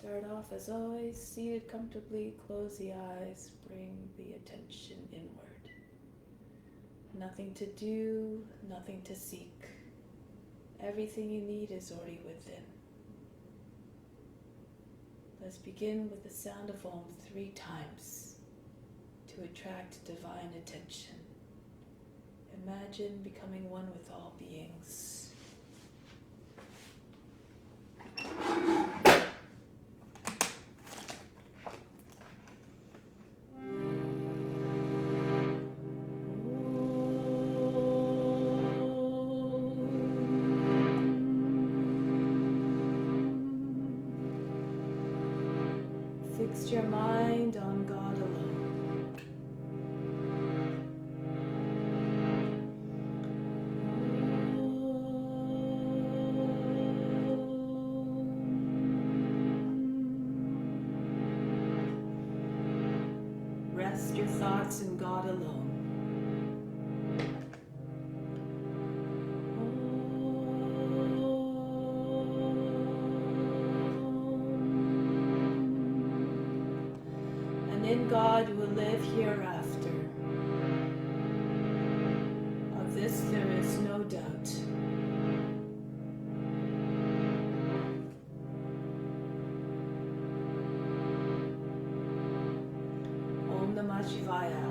Start off as always, seated comfortably, close the eyes, bring the attention inward. Nothing to do, nothing to seek. Everything you need is already within. Let's begin with the sound of Om 3 times to attract divine attention. Imagine becoming one with all beings. Fix your mind on God alone. Rest your thoughts in God alone. In God you will live hereafter. Of this there is no doubt. Om Namah Shivaya.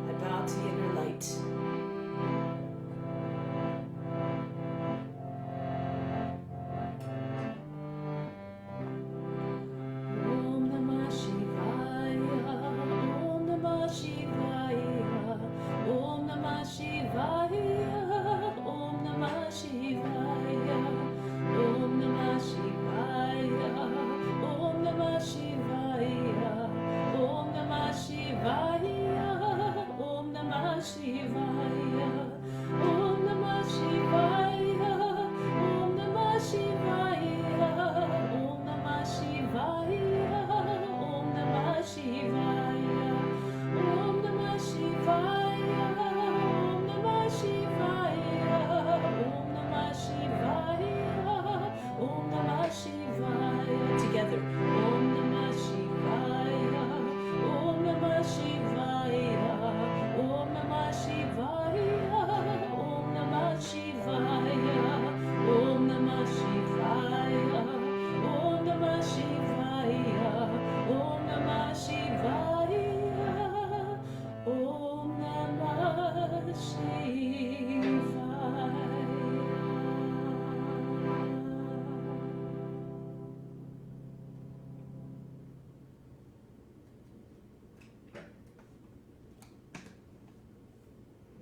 I bow to the inner light. Together. Om Namah Shivaya. Om Namah Shivaya. Om Namah Shivaya. Om Namah Shivaya. Om Namah Shivaya. Om Namah Shivaya. Om Namah Shivaya. Om Namah Shivaya.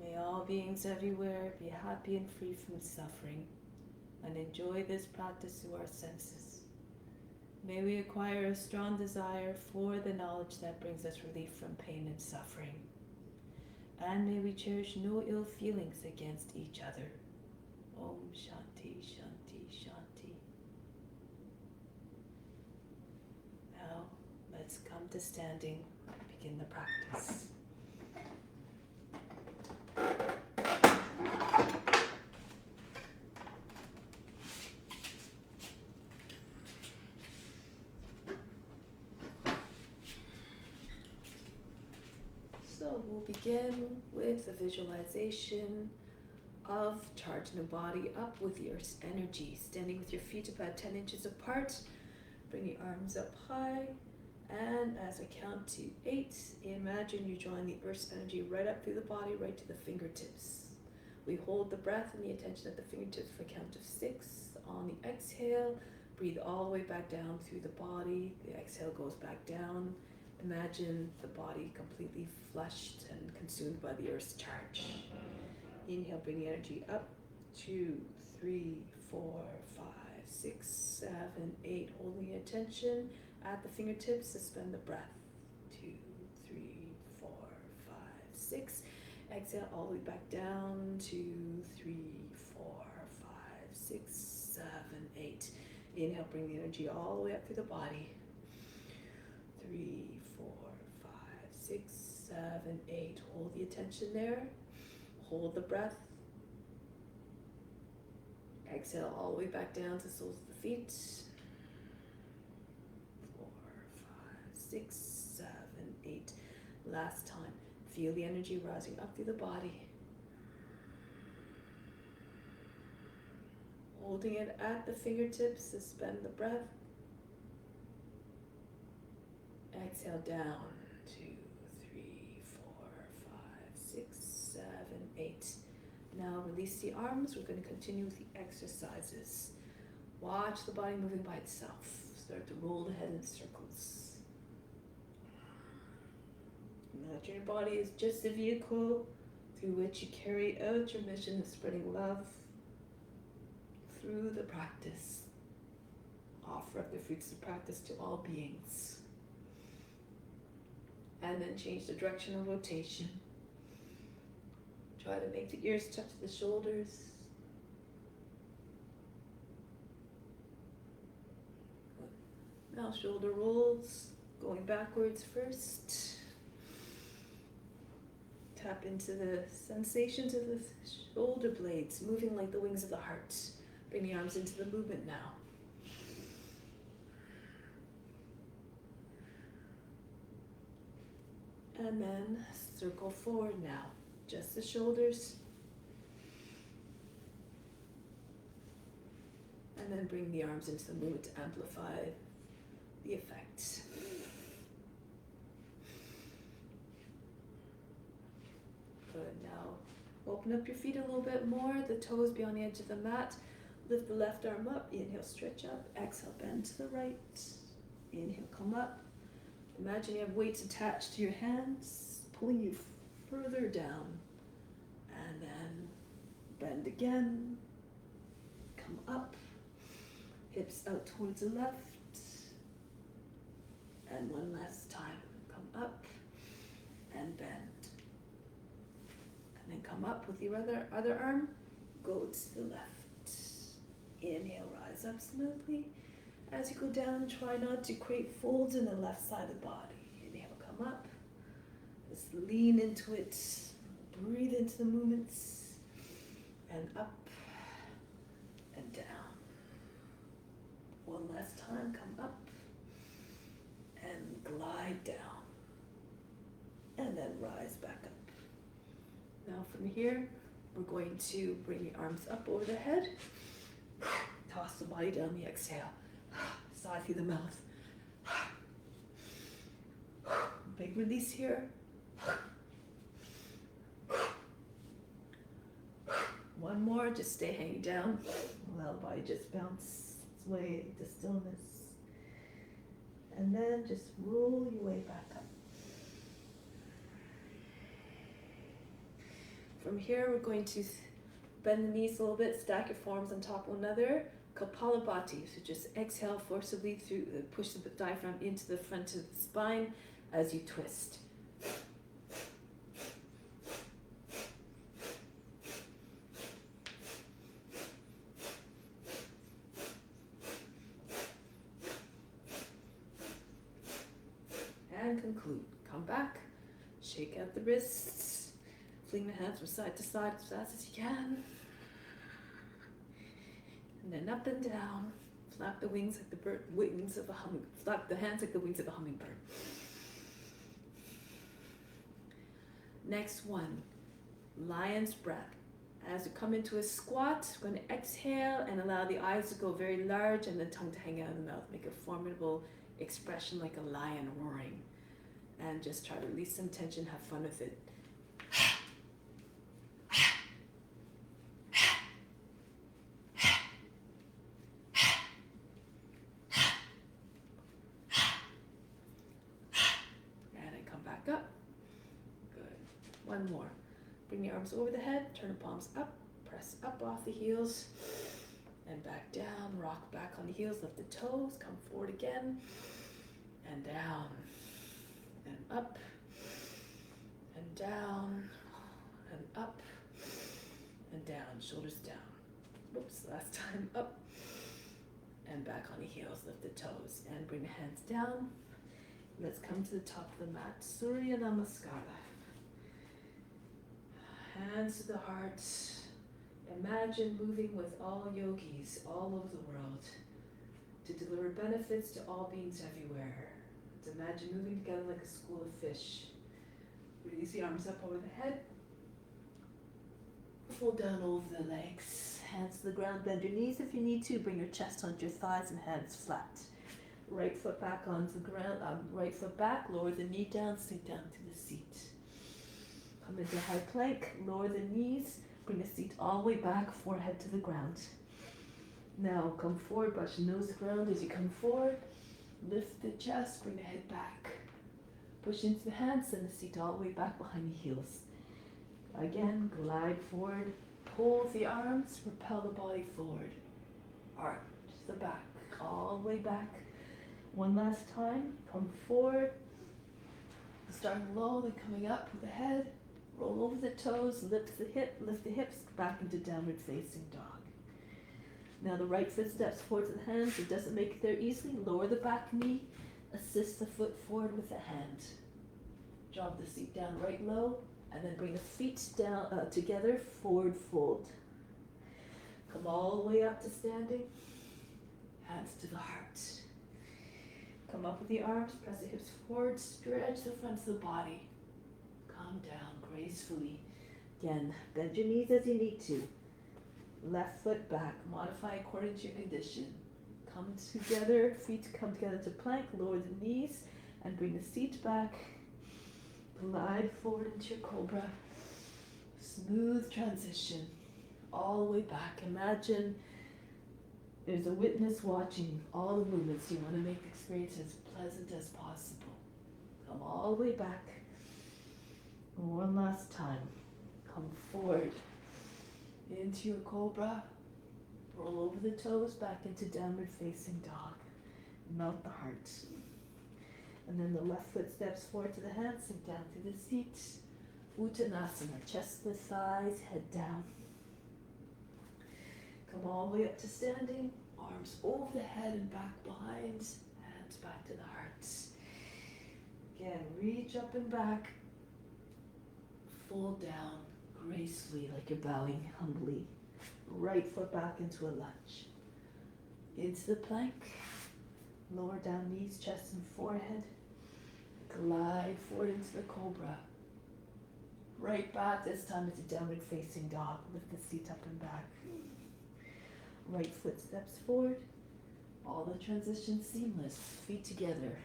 May all beings everywhere be happy and free from suffering, and enjoy this practice through our senses. May we acquire a strong desire for the knowledge that brings us relief from pain and suffering. And may we cherish no ill feelings against each other. Om Shanti, Shanti, Shanti. Now, let's come to standing and begin the practice. So we'll begin with a visualization of charging the body up with the earth's energy, standing with your feet about 10 inches apart. Bring your arms up high, and as I count to 8, imagine you drawing the earth's energy right up through the body, right to the fingertips. We hold the breath and the attention at the fingertips for a count of 6. On the exhale, breathe all the way back down through the body. The exhale goes back down. Imagine the body completely flushed and consumed by the earth's charge. Inhale, bring the energy up. 2, 3, 4, 5, 6, 7, 8. Holding the attention at the fingertips. Suspend the breath. 2, 3, 4, 5, 6. Exhale all the way back down. 2, 3, 4, 5, 6, 7, 8. Inhale, bring the energy all the way up through the body. 3, 4, 5, 6, 7, 8. Hold the attention there. Hold the breath. Exhale all the way back down to the soles of the feet. 6, 7, 8. Last time. Feel the energy rising up through the body. Holding it at the fingertips, suspend the breath. Exhale down. 2, 3, 4, 5, 6, 7, 8. Now release the arms. We're going to continue with the exercises. Watch the body moving by itself. Start to roll the head in circles. Imagine your body is just a vehicle through which you carry out your mission of spreading love through the practice. Offer up the fruits of practice to all beings. And then change the direction of rotation. Try to make the ears touch the shoulders. Now shoulder rolls, going backwards first. Tap into the sensations of the shoulder blades, moving like the wings of the heart. Bring the arms into the movement now. And then circle forward now. Just the shoulders. And then bring the arms into the movement to amplify the effect. Good. Now open up your feet a little bit more. The toes be on the edge of the mat. Lift the left arm up. Inhale, stretch up. Exhale, bend to the right. Inhale, come up. Imagine you have weights attached to your hands, pulling you further down. And then bend again. Come up. Hips out towards the left. And one last time. Come up and bend. And then come up with your other arm. Go to the left. Inhale, rise up smoothly. As you go down, try not to create folds in the left side of the body. Inhale, come up. Just lean into it. Breathe into the movements. And up and down. One last time, come up. And glide down. And then rise back up. Now from here, we're going to bring the arms up over the head. Toss the body down the exhale. Sigh through the mouth. Big release here. One more, just stay hanging down. Allow the body just bounce its way into stillness. And then just roll your way back up. From here, we're going to bend the knees a little bit, stack your forearms on top of one another. Kapalabhati, so just exhale forcibly through, push the diaphragm into the front of the spine as you twist. And conclude. Come back, shake out the wrists, fling the hands from side to side as fast as you can. And then up and down. Flap the wings like the wings of a hummingbird. Flap the hands like the wings of a hummingbird. Next one, lion's breath. As you come into a squat, we're going to exhale and allow the eyes to go very large and the tongue to hang out of the mouth. Make a formidable expression like a lion roaring. And just try to release some tension, have fun with it. One more. Bring the arms over the head, turn the palms up, press up off the heels, and back down, rock back on the heels, lift the toes, come forward again, and down, and up, and down, and up, and down, shoulders down. Whoops, last time, up, and back on the heels, lift the toes, and bring the hands down. Let's come to the top of the mat, Surya Namaskara. Hands to the heart. Imagine moving with all yogis all over the world to deliver benefits to all beings everywhere, Imagine moving together like a school of fish. Release the arms up over the head. Fold down over the legs. Hands to the ground, bend your knees if you need to. Bring your chest onto your thighs and hands flat. Right foot back onto the ground. Right foot back, lower the knee down, sink down to the seat. Come into high plank, lower the knees, bring the seat all the way back, forehead to the ground. Now come forward, brush your nose to the ground as you come forward. Lift the chest, bring the head back. Push into the hands, send the seat all the way back behind the heels. Again, glide forward, pull the arms, propel the body forward. Arch the back, all the way back. One last time, come forward. Starting low, then coming up with the head. Roll over the toes, lift the hips back into downward facing dog. Now the right foot steps forward to the hands. It doesn't make it there easily. Lower the back knee, assist the foot forward with the hand. Drop the seat down right low, and then bring the feet down together, forward fold. Come all the way up to standing, hands to the heart. Come up with the arms, press the hips forward, stretch the fronts of the body. Come down gracefully. Again, bend your knees as you need to. Left foot back, modify according to your condition. Come together, feet come together to plank, lower the knees, and bring the seat back. Glide forward into your cobra. Smooth transition, all the way back. Imagine there's a witness watching all the movements. You want to make the experience as pleasant as possible. Come all the way back. One last time. Come forward into your cobra. Roll over the toes back into downward facing dog. Melt the heart. And then the left foot steps forward to the hands, sink down to the seat. Uttanasana, chest to the thighs, head down. Come all the way up to standing, arms over the head and back behind, hands back to the heart. Again, reach up and back, fold down gracefully like you're bowing humbly. Right foot back into a lunge. Into the plank, lower down knees, chest and forehead. Glide forward into the cobra. Right back, this time it's a downward facing dog. Lift the seat up and back. Right foot steps forward. All the transitions seamless. Feet together.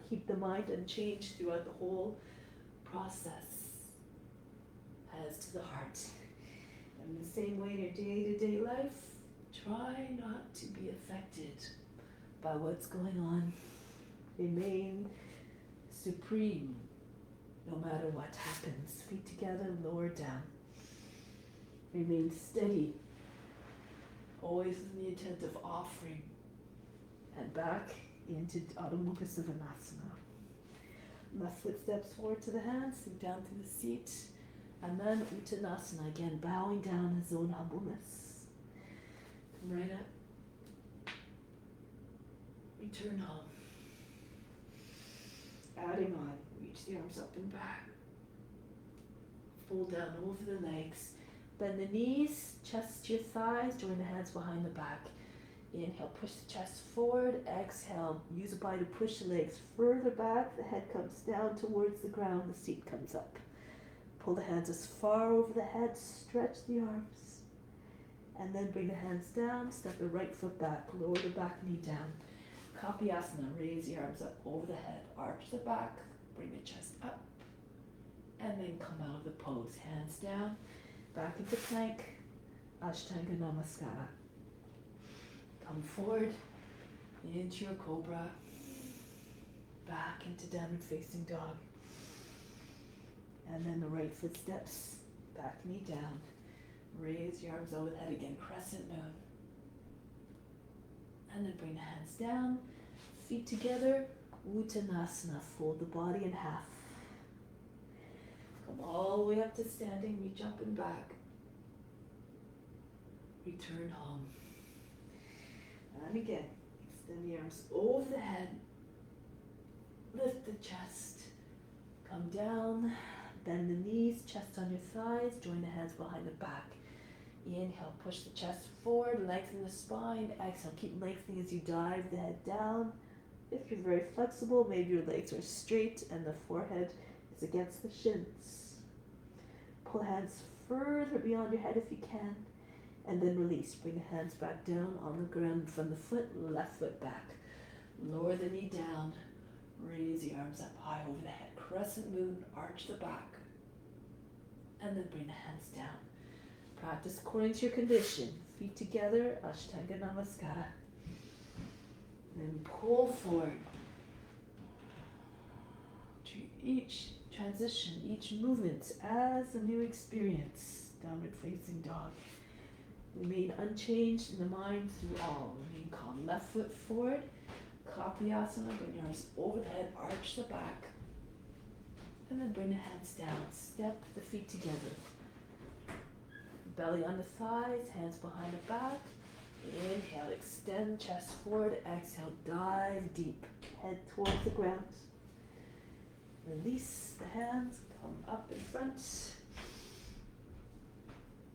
Keep the mind unchanged throughout the whole process. Hands to the heart. And in the same way in your day-to-day life, try not to be affected by what's going on. Remain supreme no matter what happens. Feet together, lower down. Remain steady, always with the intent of offering. And back into Adho Mukha Savasana. Left foot steps forward to the hands, sink down to the seat. And then Uttanasana, again, bowing down in his own humbleness. Come right up. Return home. Adding on, reach the arms up and back. Fold down over the legs. Bend the knees, chest to your thighs, join the hands behind the back. Inhale, push the chest forward. Exhale, use the body to push the legs further back. The head comes down towards the ground, the seat comes up. Pull the hands as far over the head, stretch the arms. And then bring the hands down, step the right foot back, lower the back knee down. Kapiyasana, raise the arms up over the head, arch the back, bring the chest up, and then come out of the pose. Hands down, back into plank, Ashtanga Namaskara. Come forward, into your cobra, back into downward facing dog. And then the right foot steps, back knee down. Raise your arms over the head again, crescent moon. And then bring the hands down, feet together, Uttanasana, fold the body in half. Come all the way up to standing, reach up and back. Return home. And again, extend the arms over the head, lift the chest, come down, bend the knees, chest on your thighs, join the hands behind the back. Inhale, push the chest forward, lengthen the spine. Exhale, keep lengthening as you dive the head down. If you're very flexible, maybe your legs are straight and the forehead is against the shins. Pull hands further beyond your head if you can, and then release. Bring the hands back down on the ground from the foot, left foot back. Lower the knee down, raise the arms up high over the head. Crescent moon, arch the back, and then bring the hands down. Practice according to your condition. Feet together, Ashtanga Namaskara. Then pull forward. Treat each transition, each movement as a new experience. Downward facing dog. Remain unchanged in the mind through all. Remain calm. Left foot forward. Kapayasana. Bring your arms over the head. Arch the back. And then bring the hands down. Step the feet together. Belly on the thighs. Hands behind the back. Inhale. Extend chest forward. Exhale. Dive deep. Head towards the ground. Release the hands. Come up in front.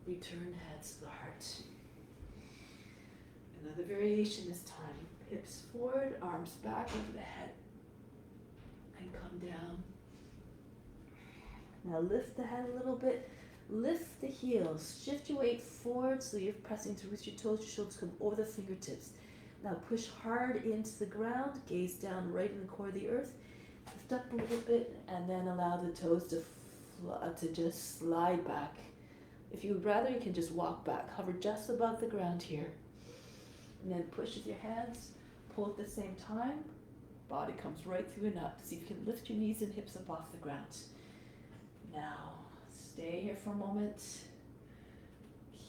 Return hands to the heart. Another variation this time. Hips forward, arms back over the head. And come down. Now lift the head a little bit. Lift the heels. Shift your weight forward so you're pressing towards your toes. Your shoulders come over the fingertips. Now push hard into the ground. Gaze down right in the core of the earth. Lift up a little bit and then allow the toes to just slide back. If you would rather, you can just walk back. Hover just above the ground here. And then push with your hands. Pull at the same time. Body comes right through and up. See if you can lift your knees and hips up off the ground. Now, stay here for a moment.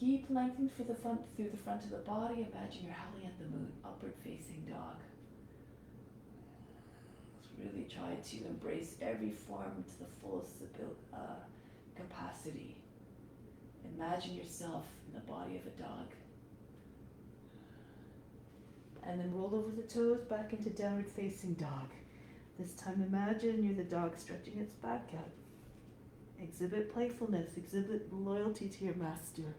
Keep lengthening through the front of the body. Imagine you're howling at the moon. Upward facing dog. Really try to embrace every form to the fullest capacity. Imagine yourself in the body of a dog. And then roll over the toes back into downward facing dog. This time imagine you're the dog stretching its back out. Exhibit playfulness, exhibit loyalty to your master.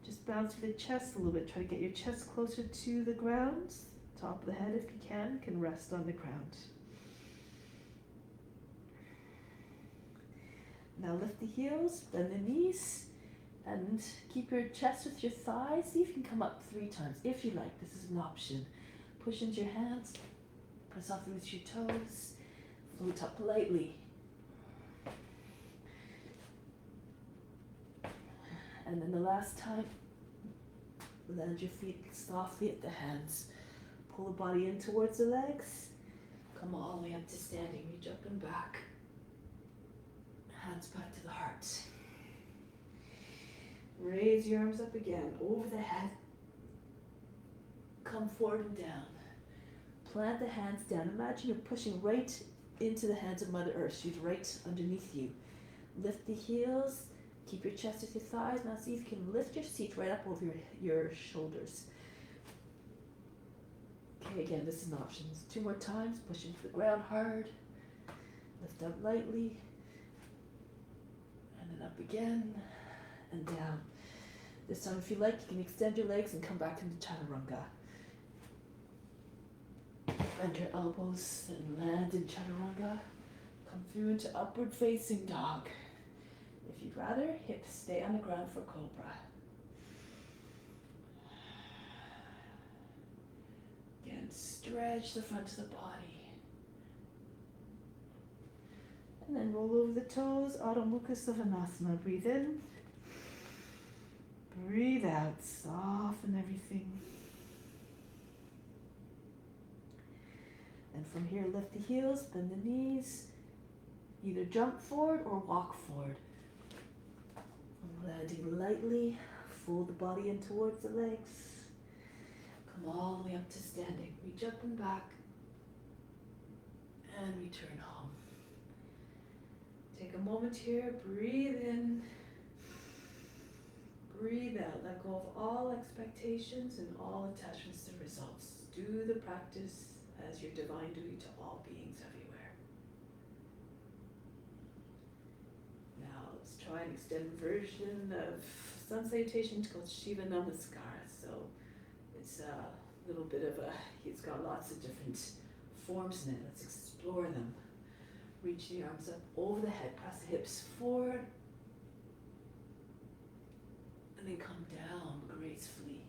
Just bounce through the chest a little bit. Try to get your chest closer to the ground. Top of the head, if you can rest on the ground. Now lift the heels, bend the knees, and keep your chest with your thighs. See if you can come up 3 times, if you like. This is an option. Push into your hands, press off with your toes, float up lightly. And then the last time, land your feet softly at the hands. Pull the body in towards the legs. Come all the way up to standing. Reach up and back. Hands back to the heart. Raise your arms up again, over the head. Come forward and down. Plant the hands down. Imagine you're pushing right into the hands of Mother Earth. She's right underneath you. Lift the heels. Keep your chest with your thighs. Now see if you can lift your seat right up over your shoulders. Okay, again, this is an option. 2 more times. Push into the ground hard. Lift up lightly. And then up again. And down. This time, if you like, you can extend your legs and come back into Chaturanga. Bend your elbows and land in Chaturanga. Come through into upward facing dog. If you'd rather, hips stay on the ground for Cobra. Again, stretch the front of the body. And then roll over the toes, Adho Mukha Savasana. Breathe in. Breathe out. Soften everything. And from here, lift the heels, bend the knees. Either jump forward or walk forward. Landing lightly, fold the body in towards the legs. Come all the way up to standing. Reach up and back. And return home. Take a moment here, breathe in. Breathe out. Let go of all expectations and all attachments to results. Do the practice as your divine duty to all beings everywhere. Now let's try an extended version of sun salutation called Shiva Namaskara. So it's little bit of he's got lots of different forms in it. Let's explore them. Reach the arms up over the head, press the hips forward, and then come down gracefully.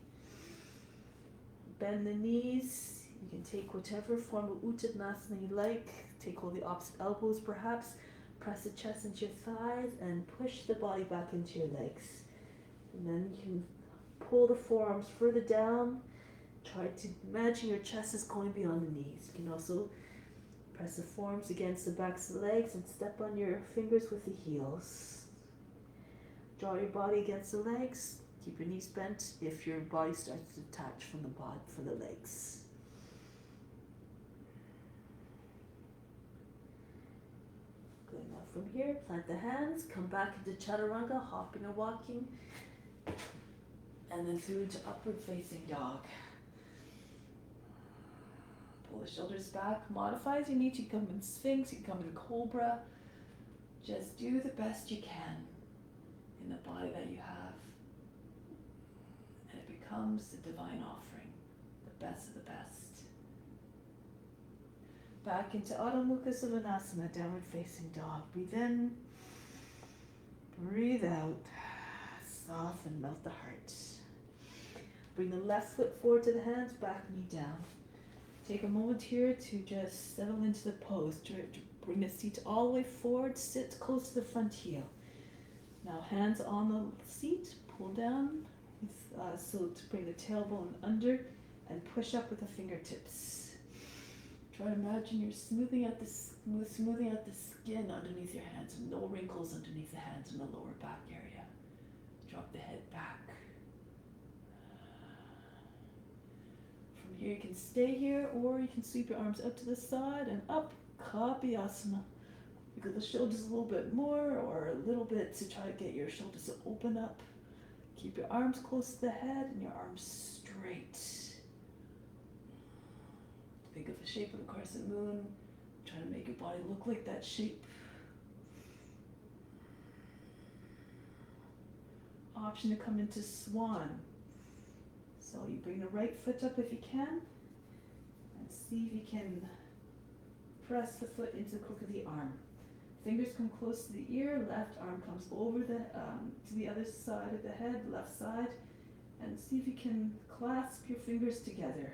Bend the knees. You can take whichever form of Uttanasana you like. Take all the opposite elbows perhaps. Press the chest into your thighs and push the body back into your legs. And then you can pull the forearms further down. Try to imagine your chest is going beyond the knees. You can also press the forearms against the backs of the legs and step on your fingers with the heels. Draw your body against the legs. Keep your knees bent if your body starts to detach from the legs. Good. Now from here, plant the hands, come back into chaturanga, hopping or walking, and then through to upward facing dog. Pull the shoulders back, modify as you need. You come in Sphinx, you come in Cobra. Just do the best you can in the body that you have. And it becomes the divine offering, the best of the best. Back into Adho Mukha Savasana, downward facing dog. Breathe in, breathe out, soften, melt the heart. Bring the left foot forward to the hands, back knee down. Take a moment here to just settle into the pose. To bring the seat all the way forward, sit close to the front heel. Now hands on the seat, pull down, so to bring the tailbone under and push up with the fingertips. Try to imagine you're smoothing out the skin underneath your hands, and no wrinkles underneath the hands in the lower back area. Drop the head back. From here you can stay here, or you can sweep your arms up to the side and up, Kapiyasana. Wiggle the shoulders a little bit more, or a little bit to try to get your shoulders to open up. Keep your arms close to the head and your arms straight. Think of the shape of the crescent moon. Try to make your body look like that shape. Option to come into swan. So you bring the right foot up if you can, and see if you can press the foot into the crook of the arm. Fingers come close to the ear, left arm comes over to the other side of the head, left side, and see if you can clasp your fingers together.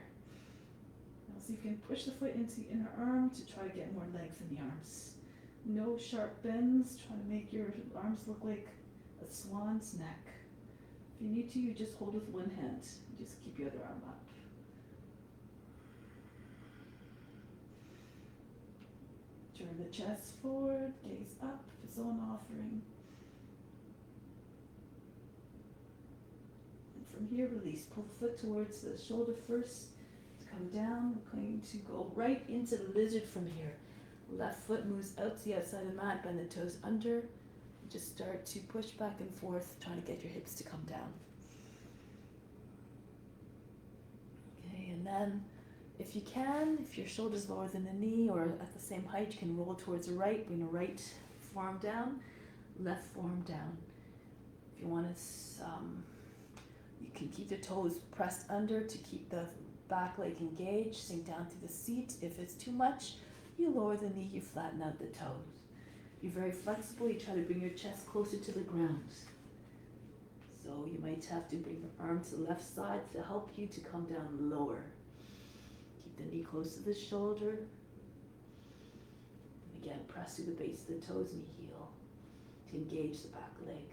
Now see if you can push the foot into the inner arm to try to get more length in the arms. No sharp bends, try to make your arms look like a swan's neck. If you need to, you just hold with one hand. Just keep your other arm up. Turn the chest forward, gaze up, zone offering. And from here, release. Pull the foot towards the shoulder first. To come down, we're going to go right into the lizard from here. Left foot moves out to the outside of the mat, bend the toes under. Just start to push back and forth, trying to get your hips to come down. Okay, and then if you can, if your shoulder's lower than the knee or at the same height, you can roll towards the right, bring the right forearm down, left forearm down. If you want to, you can keep the toes pressed under to keep the back leg engaged, sink down through the seat. If it's too much, you lower the knee, you flatten out the toes. You're very flexible, you try to bring your chest closer to the ground. So you might have to bring the arm to the left side to help you to come down lower. Keep the knee close to the shoulder. And again, press through the base of the toes and heel to engage the back leg.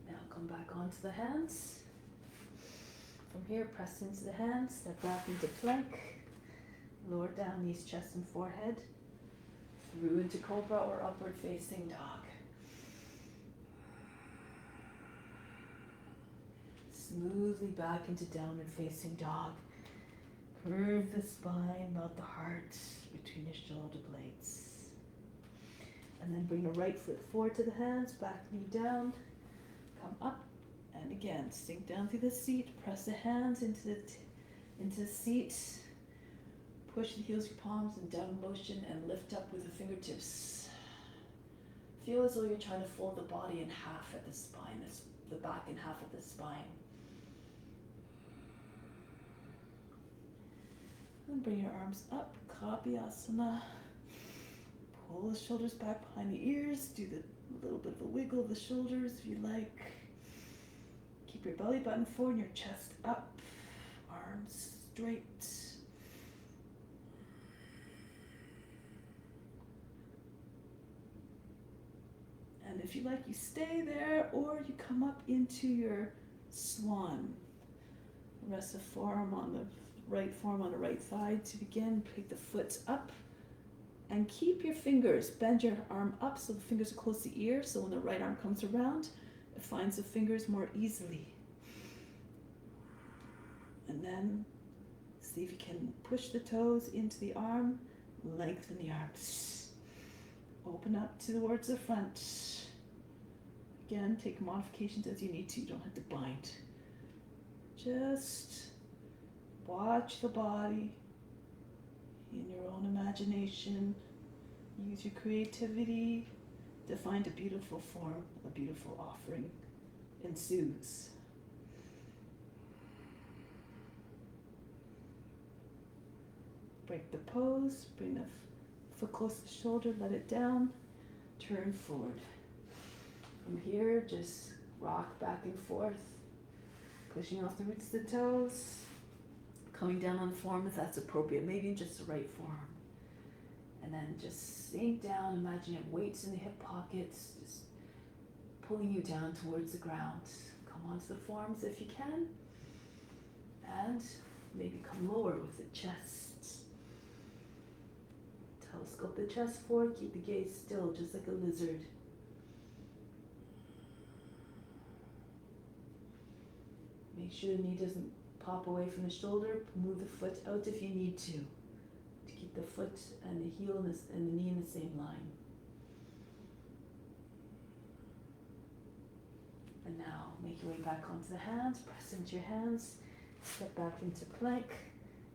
Now come back onto the hands. From here, press into the hands, step back into plank, lower down knees, chest and forehead, through into cobra or upward facing dog. Smoothly back into downward facing dog. Curve the spine, melt the heart between your shoulder blades. And then bring the right foot forward to the hands, back knee down, come up. And again, sink down through the seat, press the hands into the seat, push the heels of your palms in down motion and lift up with the fingertips. Feel as though you're trying to fold the body in half at the spine, the back in half at the spine. And bring your arms up, Kapyasana. Pull the shoulders back behind the ears. Do the little bit of a wiggle of the shoulders if you like. Keep your belly button forward and your chest up. Arms straight. And if you like, you stay there or you come up into your swan. Rest the forearm on the right forearm on the right thigh to begin. Pick the foot up and keep your fingers. Bend your arm up so the fingers are close to the ear, so when the right arm comes around, it finds the fingers more easily. And then see if you can push the toes into the arm, lengthen the arms. Open up towards the front. Again, take modifications as you need to. You don't have to bind. Just watch the body in your own imagination. Use your creativity to find a beautiful form, a beautiful offering ensues. Break the pose, bring the foot close to the shoulder, let it down, turn forward. From here, just rock back and forth, pushing off the roots of the toes, coming down on the forearm if that's appropriate, maybe just the right forearm. And then just sink down, imagine you have weights in the hip pockets, just pulling you down towards the ground. Come onto the forearms if you can, and maybe come lower with the chest. Telescope the chest forward, keep the gaze still, just like a lizard. Make sure the knee doesn't pop away from the shoulder. Move the foot out if you need to keep the foot and the heel and the knee in the same line. And now make your way back onto the hands, press into your hands, step back into plank.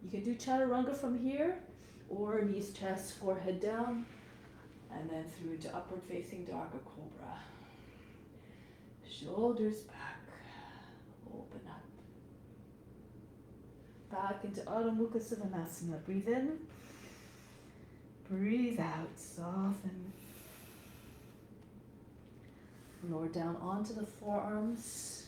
You can do chaturanga from here, or knees, chest, forehead down, and then through to upward facing dog or cobra. Shoulders back. Open up. Back into Adho Mukha Savasana. Breathe in. Breathe out. Soften. Lower down onto the forearms.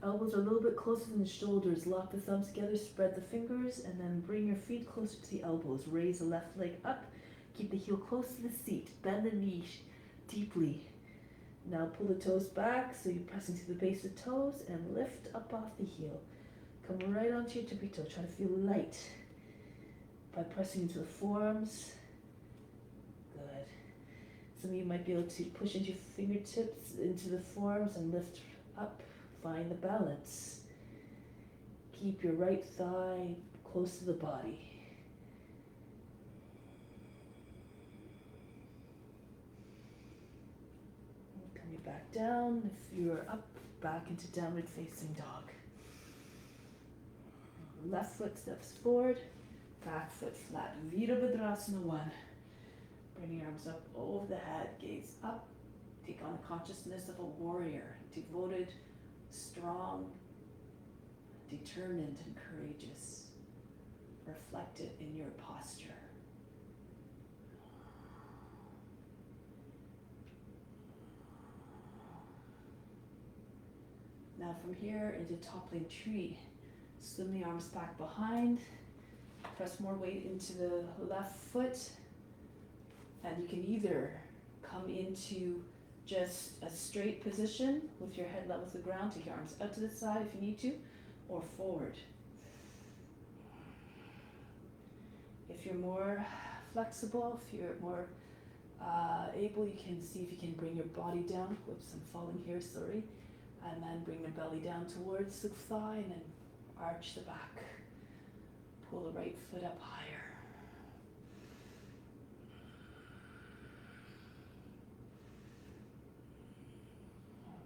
Elbows are a little bit closer than the shoulders. Lock the thumbs together, spread the fingers, and then bring your feet closer to the elbows. Raise the left leg up. Keep the heel close to the seat. Bend the knee deeply. Now pull the toes back so you're pressing to the base of the toes and lift up off the heel. Come right onto your tippy toe. Try to feel light by pressing into the forearms. Good. Some of you might be able to push into your fingertips into the forearms and lift up. Find the balance. Keep your right thigh close to the body. Back down. If you're up, back into downward facing dog. Left foot steps forward, back foot flat. Virabhadrasana 1. Bring your arms up over the head, gaze up. Take on the consciousness of a warrior, devoted, strong, determined, and courageous. Reflect it in your posture. Now from here into toppling tree, swim the arms back behind, press more weight into the left foot, and you can either come into just a straight position with your head level with the ground, take your arms out to the side if you need to, or forward. If you're more flexible, if you're more able, you can see if you can bring your body down. Whoops, I'm falling here, sorry. And then bring the belly down towards the thigh and then arch the back. Pull the right foot up higher.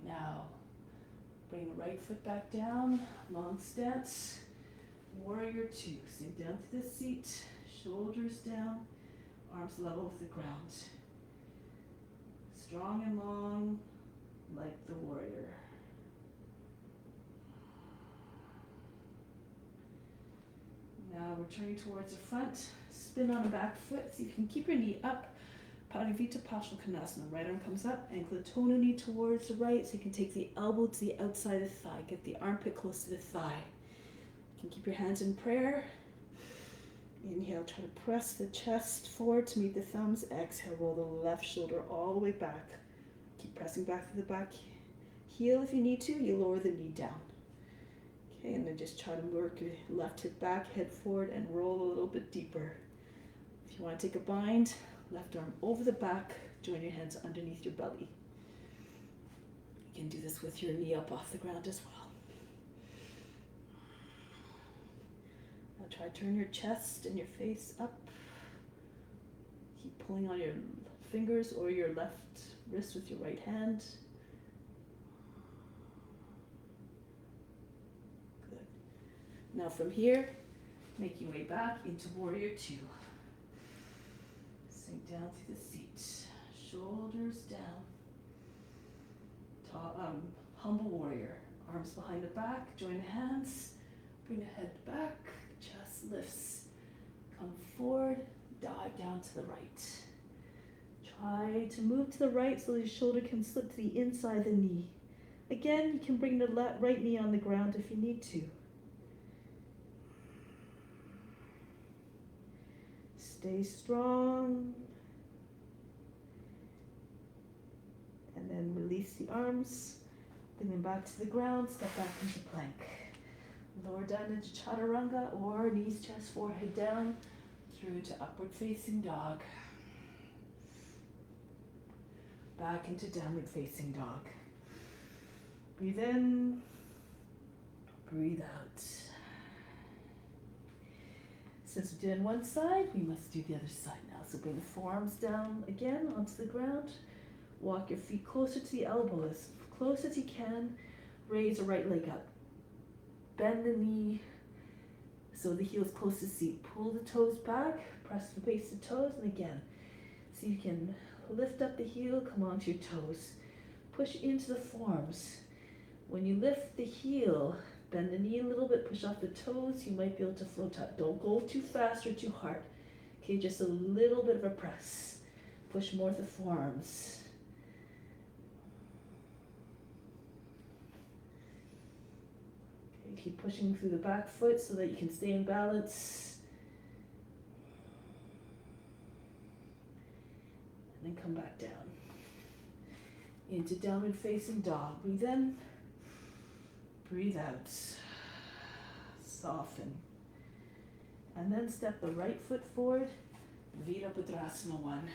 Now, bring the right foot back down, long stance. Warrior 2, sink down to the seat, shoulders down, arms level with the ground. strong and long like the warrior. Now we're turning towards the front. Spin on the back foot. See if you can keep your knee up. Pranavita Paschimottanasana. Right arm comes up. Ankle to toe knee towards the right. So you can take the elbow to the outside of the thigh. Get the armpit close to the thigh. You can keep your hands in prayer. Inhale, try to press the chest forward to meet the thumbs. Exhale, roll the left shoulder all the way back. Keep pressing back to the back heel if you need to. You lower the knee down. Okay, and then just try to work your left hip back, head forward, and roll a little bit deeper. If you want to take a bind, left arm over the back, join your hands underneath your belly. You can do this with your knee up off the ground as well. Now try to turn your chest and your face up. Keep pulling on your fingers or your left wrist with your right hand. Good. Now from here, make your way back into Warrior Two. Sink down through the seat. Shoulders down. Humble Warrior. Arms behind the back. Join the hands. Bring the head back. Chest lifts. Come forward. Dive down to the right. Try to move to the right so your shoulder can slip to the inside of the knee. Again, you can bring the right knee on the ground if you need to. Stay strong. And then release the arms. Bring them back to the ground. Step back into plank. Lower down into chaturanga or knees, chest, forehead down through to upward facing dog. Back into downward facing dog. Breathe in. Breathe out. Since we're doing one side, we must do the other side now. So bring the forearms down again onto the ground. Walk your feet closer to the elbows, as close as you can. Raise the right leg up. Bend the knee so the heel is close to the seat. Pull the toes back, press the base of the toes, and again. See if you can lift up the heel, come onto your toes. Push into the forearms. When you lift the heel, bend the knee a little bit, push off the toes, you might be able to float up. Don't go too fast or too hard. Okay, just a little bit of a press. Push more to the forearms. Okay, keep pushing through the back foot so that you can stay in balance. And then come back down. Into downward facing dog. Breathe in. Breathe out. Soften. And then step the right foot forward. Virabhadrasana 1.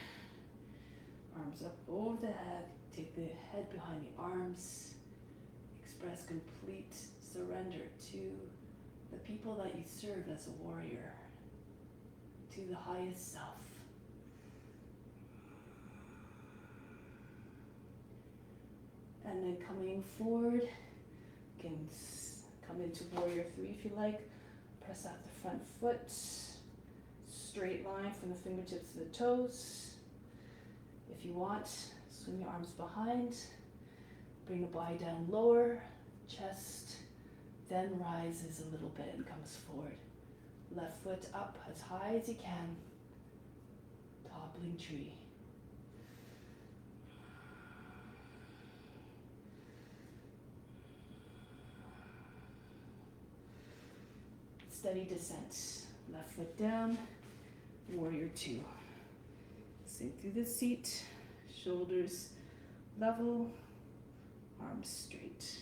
Arms up over the head. Take the head behind the arms. Express complete surrender to the people that you serve as a warrior. To the highest self. And then coming forward, you can come into Warrior 3 if you like. Press out the front foot. Straight line from the fingertips to the toes. If you want, swing your arms behind. Bring the body down lower, chest, then rises a little bit and comes forward. Left foot up as high as you can. Toppling tree. Steady descent. Left foot down. Warrior 2. Sink through the seat. Shoulders level. Arms straight.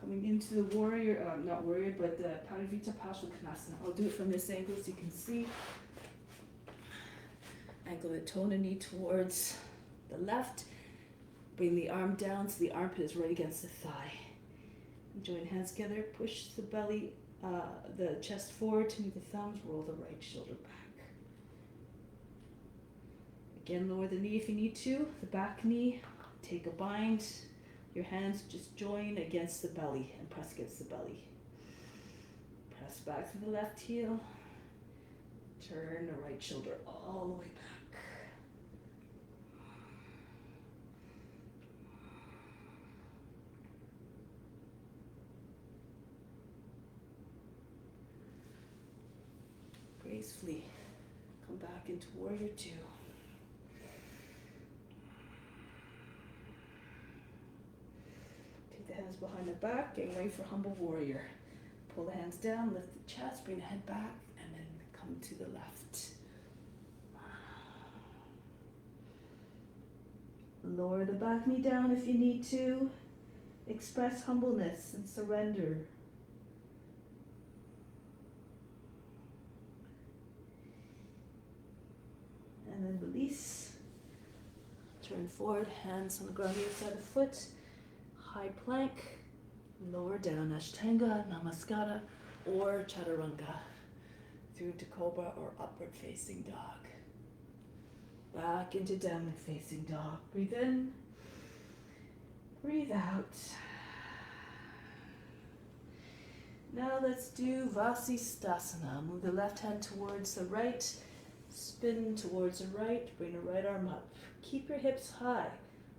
Coming into the warrior, not warrior, but the Pranavita Paschimottanasana. I'll do it from this angle so you can see. Ankle the toe and knee towards the left. Bring the arm down so the armpit is right against the thigh. Join hands together, push the belly, the chest forward to meet the thumbs, roll the right shoulder back. Again, lower the knee if you need to, the back knee, take a bind, your hands just join against the belly and press against the belly. Press back to the left heel, Turn the right shoulder all the way back. Gracefully come back into warrior two. Take the hands behind the back, getting ready for humble warrior. Pull the hands down, lift the chest, bring the head back, and then come to the left. Lower the back knee down if you need to. Express humbleness and surrender. And then release. Turn forward, hands on the ground, either side of the foot. High plank. Lower down, Ashtanga, Namaskara, or Chaturanga. Through to Cobra or upward facing dog. Back into downward facing dog. Breathe in. Breathe out. Now let's do Vasisthasana. Move the left hand towards the right. Spin towards the right. Bring the right arm up. Keep your hips high.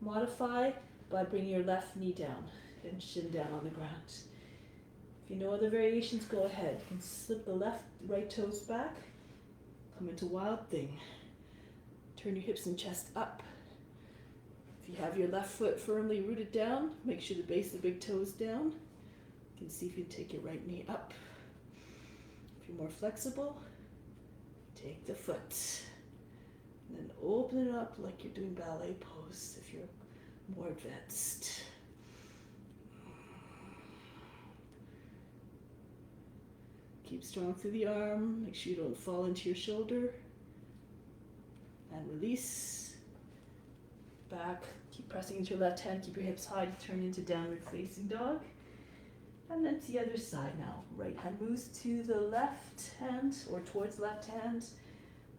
Modify by bringing your left knee down and shin down on the ground. If you know other variations, go ahead. You can slip the right toes back. Come into wild thing. Turn your hips and chest up. If you have your left foot firmly rooted down, make sure the base of the big toe is down. You can see if you can take your right knee up. If you're more flexible, take the foot. And then open it up like you're doing ballet pose if you're more advanced. Keep strong through the arm. Make sure you don't fall into your shoulder. And release. Back. Keep pressing into your left hand. Keep your hips high to turn into downward facing dog. And then to the other side now. Right hand moves to the left hand or towards left hand.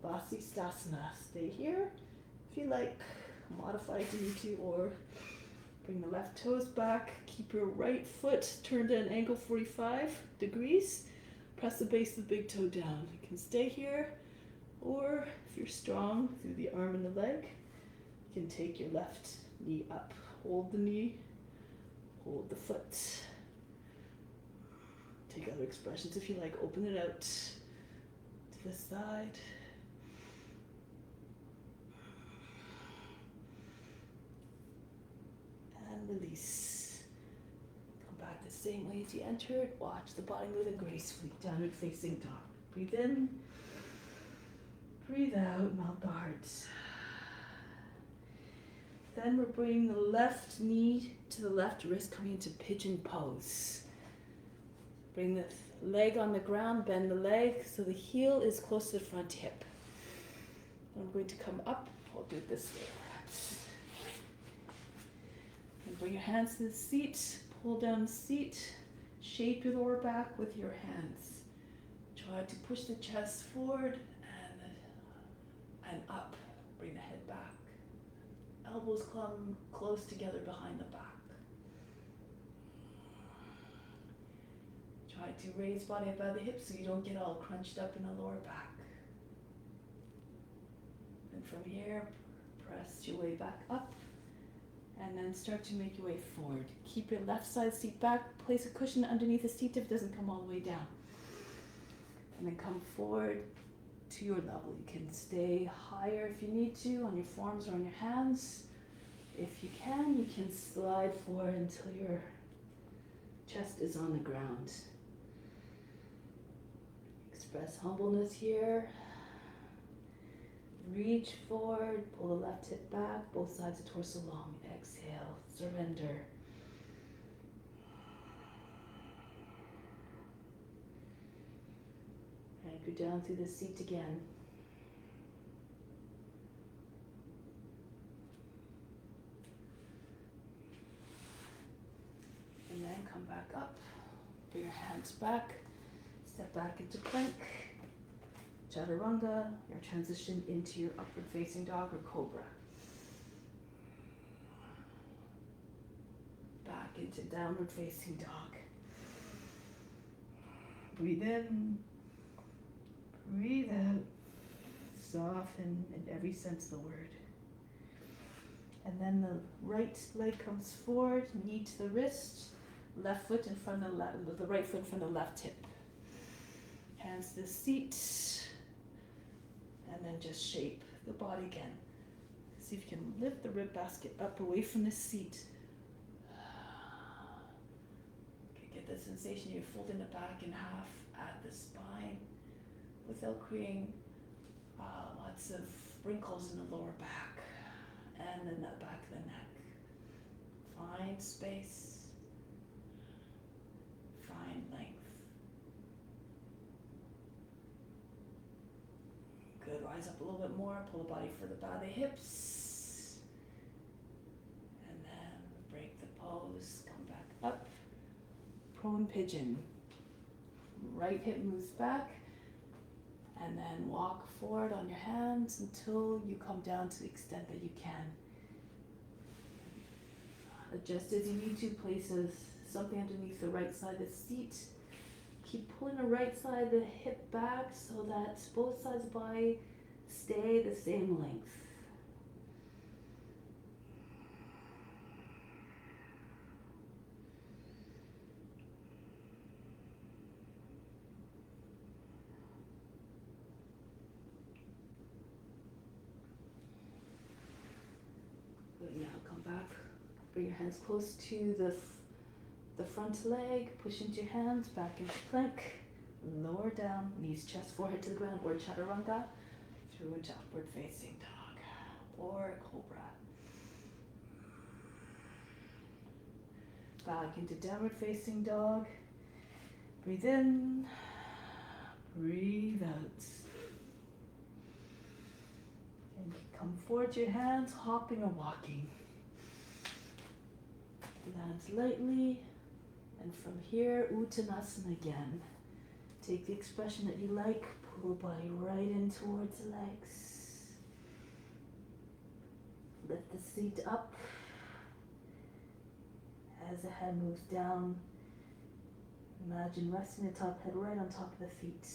Vasisthasana. Stay here. If you like, modify if you need to, or bring the left toes back. Keep your right foot turned at an angle 45 degrees. Press the base of the big toe down. You can stay here, or if you're strong through the arm and the leg, you can take your left knee up. Hold the knee, hold the foot. Take other expressions if you like. Open it out to the side. And release. Come back the same way as you entered. Watch the body moving gracefully. Downward facing dog. Breathe in. Breathe out. Mount the heart. Then we're bringing the left knee to the left wrist, coming into pigeon pose. Bring the leg on the ground, bend the leg so the heel is close to the front hip. I'm going to come up. I'll do it this way perhaps. And bring your hands to the seat. Pull down the seat. Shape your lower back with your hands. Try to push the chest forward and up. Bring the head back. Elbows come close together behind the back. Try to raise body up by the hips so you don't get all crunched up in the lower back. And from here, press your way back up. And then start to make your way forward. Keep your left side seat back. Place a cushion underneath the seat if it doesn't come all the way down. And then come forward to your level. You can stay higher if you need to on your forearms or on your hands. If you can slide forward until your chest is on the ground. Express humbleness here. Reach forward, pull the left hip back, both sides of torso long. Exhale, surrender. Anchor down through the seat again. And then come back up, bring your hands back, step back into plank. Chaturanga, your transition into your upward facing dog or cobra. Back into downward facing dog. Breathe in, breathe out. Soften in every sense of the word. And then the right leg comes forward, knee to the wrist, left foot in front of the right foot in front of the left hip. Hands to the seat, and then just shape the body again. See if you can lift the rib basket up away from the seat. Okay, get the sensation you're folding it back in half at the spine without creating lots of wrinkles in the lower back and in the back of the neck. Find space, find length. Good, rise up a little bit more, pull the body further by the hips, and then break the pose, come back up, prone pigeon. Right hip moves back, and then walk forward on your hands until you come down to the extent that you can. Adjust as you need to, place something underneath the right side of the seat. Keep pulling the right side of the hip back so that both sides of the body stay the same length. Good, now come back. Bring your hands close to the front leg, push into your hands, back into plank, lower down, knees, chest, forehead to the ground, or chaturanga, through into upward facing dog, or cobra. Back into downward facing dog. Breathe in, breathe out. And come forward to your hands, hopping or walking. Lands lightly, and from here, Uttanasana again. Take the expression that you like, pull the body right in towards the legs. Lift the seat up as the head moves down. Imagine resting the top head right on top of the feet.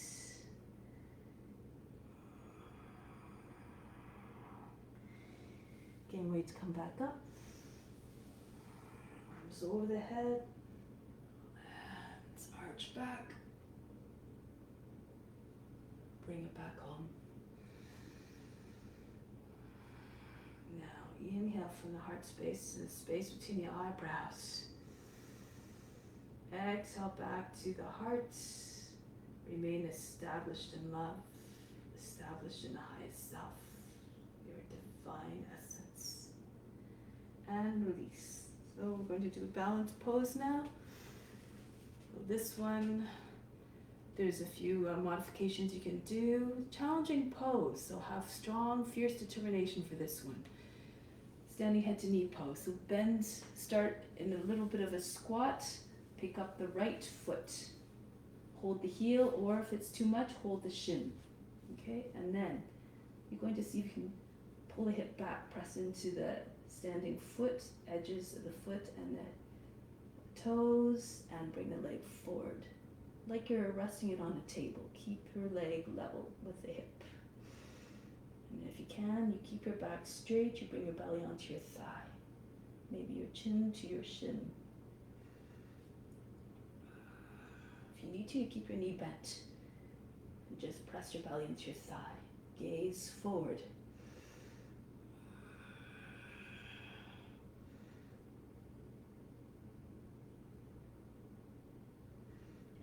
Again, wait to come back up. Arms over the head. Hands arch back. Bring it back home. Now inhale from the heart space to the space between the eyebrows. Exhale back to the heart. Remain established in love, established in the highest self, your divine essence. And release. So we're going to do a balanced pose now. So this one, there's a few modifications you can do. Challenging pose, so have strong, fierce determination for this one. Standing head to knee pose. So bend, start in a little bit of a squat. Pick up the right foot. Hold the heel, or if it's too much, hold the shin. Okay, and then you're going to see if you can pull the hip back, press into the standing foot, edges of the foot and the toes, and bring the leg forward. Like you're resting it on a table. Keep your leg level with the hip. And if you can, you keep your back straight, you bring your belly onto your thigh. Maybe your chin to your shin. If you need to, you keep your knee bent. And just press your belly into your thigh. Gaze forward.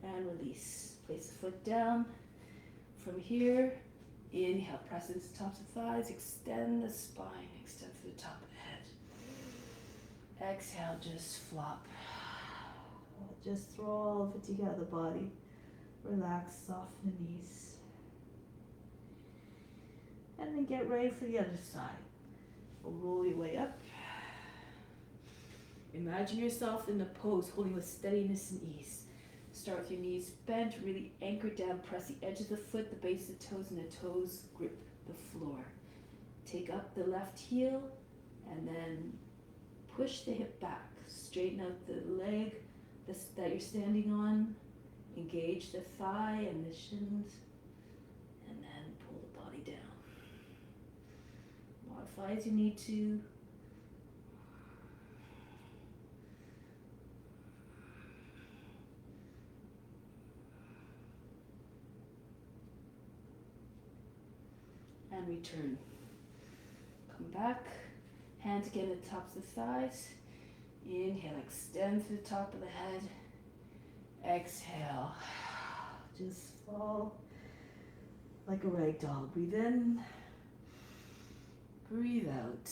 And release. Place the foot down. From here, inhale, press into the tops of the thighs, extend the spine, extend to the top of the head. Exhale, just flop. Just throw all of it together, body. Relax, soften the knees. And then get ready for the other side. Roll your way up. Imagine yourself in the pose, holding with steadiness and ease. Start with your knees bent, really anchor down, press the edge of the foot, the base of the toes, and the toes grip the floor. Take up the left heel, and then push the hip back. Straighten out the leg that you're standing on. Engage the thigh and the shins, and then pull the body down. Amplify as you need to. And return. Come back. Hands again at the tops of the thighs. Inhale, extend to the top of the head. Exhale. Just fall like a rag doll. Breathe in. Breathe out.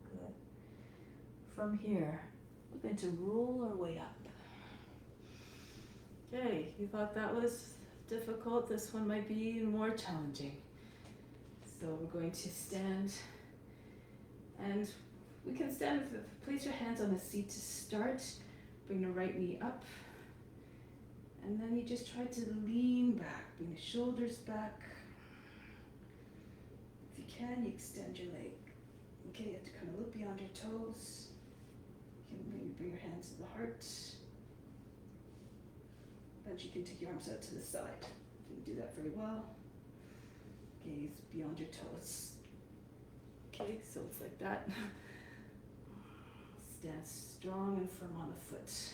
Good. From here, we're going to roll our way up. Okay, you thought that was difficult. This one might be even more challenging. So we're going to stand, and we can stand with, place your hands on the seat to start. Bring the right knee up, and then you just try to lean back. Bring the shoulders back. If you can, you extend your leg. Okay, you have to kind of look beyond your toes. You can maybe bring your hands to the heart. Then you can take your arms out to the side. You can do that very well. Gaze beyond your toes. Okay, so it's like that. Stand strong and firm on the foot.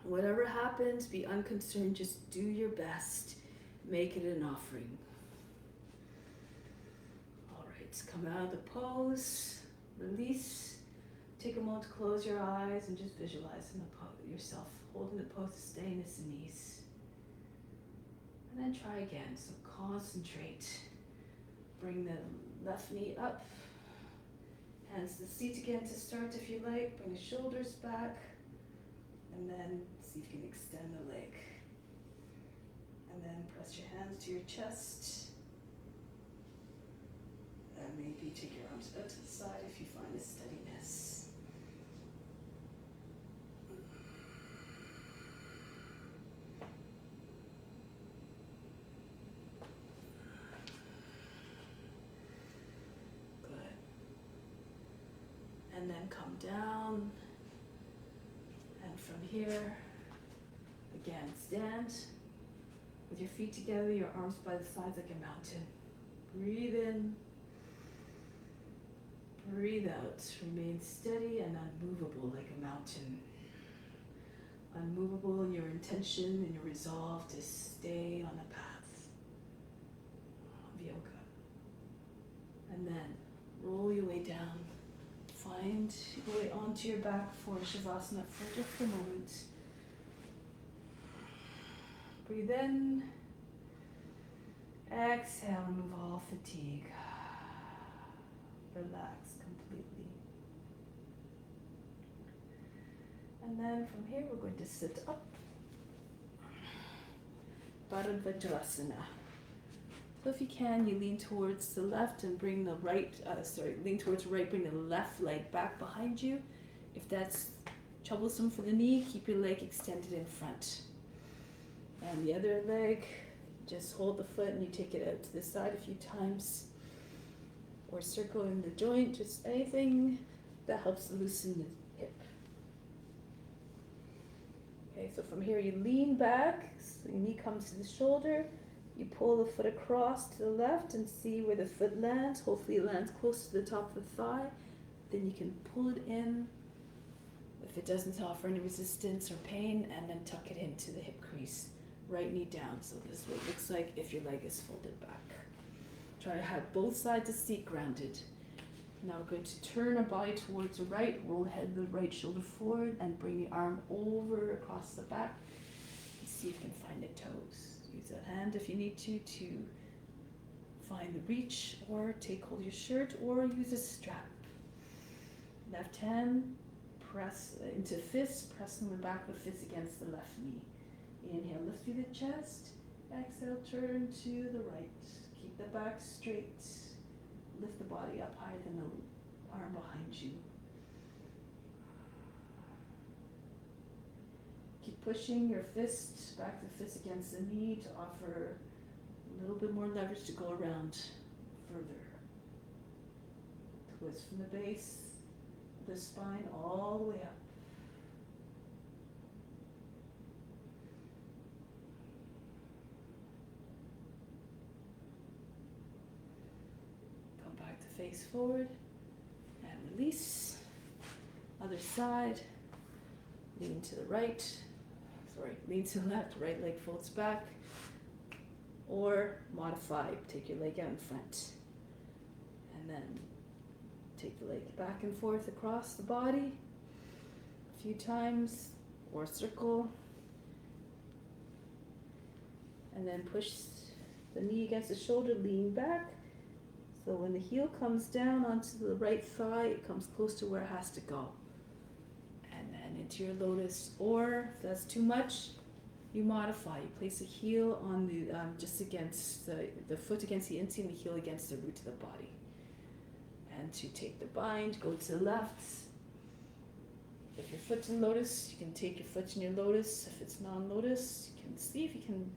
Whatever happens, be unconcerned. Just do your best. Make it an offering. All right, come out of the pose. Release. Take a moment to close your eyes and just visualize yourself holding the pose, steadiness and ease. And then try again. So concentrate. Bring the left knee up. Hands to the seat again to start if you like. Bring the shoulders back. And then see if you can extend the leg. And then press your hands to your chest. And maybe take your arms out to the side if you find a steadiness. And then come down, and from here, again, stand with your feet together, your arms by the sides like a mountain. Breathe in, breathe out. Remain steady and unmovable like a mountain. Unmovable in your intention and your resolve to stay on the path of yoga. And then roll your way down. Find your way onto your back for Shavasana for just a moment. Breathe in. Exhale and move all fatigue. Relax completely. And then from here we're going to sit up. Bharadvajasana. So if you can, you lean towards the left and bring the right, lean towards the right, bring the left leg back behind you. If that's troublesome for the knee, keep your leg extended in front. And the other leg, just hold the foot and you take it out to the side a few times. Or circle in the joint, just anything that helps loosen the hip. Okay, so from here you lean back, so your knee comes to the shoulder. You pull the foot across to the left and see where the foot lands. Hopefully it lands close to the top of the thigh. Then you can pull it in if it doesn't offer any resistance or pain, and then tuck it into the hip crease. Right knee down, so this is what it looks like if your leg is folded back. Try to have both sides of the seat grounded. Now we're going to turn our body towards the right, roll head the right shoulder forward, and bring the arm over across the back. And see if you can find the toes. Use that hand if you need to find the reach, or take hold of your shirt, or use a strap. Left hand, press into fists, pressing the back of the fist against the left knee. Inhale, lift through the chest. Exhale, turn to the right. Keep the back straight. Lift the body up higher than the arm behind you. Keep pushing your fist, back the fist against the knee to offer a little bit more leverage to go around further. Twist from the base of the spine all the way up. face forward and release. Other side, lean to the right, lean to the left, right leg folds back, or modify, take your leg out in front, and then take the leg back and forth across the body a few times, or circle, and then push the knee against the shoulder, lean back, so when the heel comes down onto the right thigh, it comes close to where it has to go. And then into your lotus, or if that's too much, you modify. You place the heel on the, just against the foot against the inseam, the heel against the root of the body. And to take the bind, go to the left. If your foot's in lotus, you can take your foot in your lotus. If it's non-lotus, you can see if you can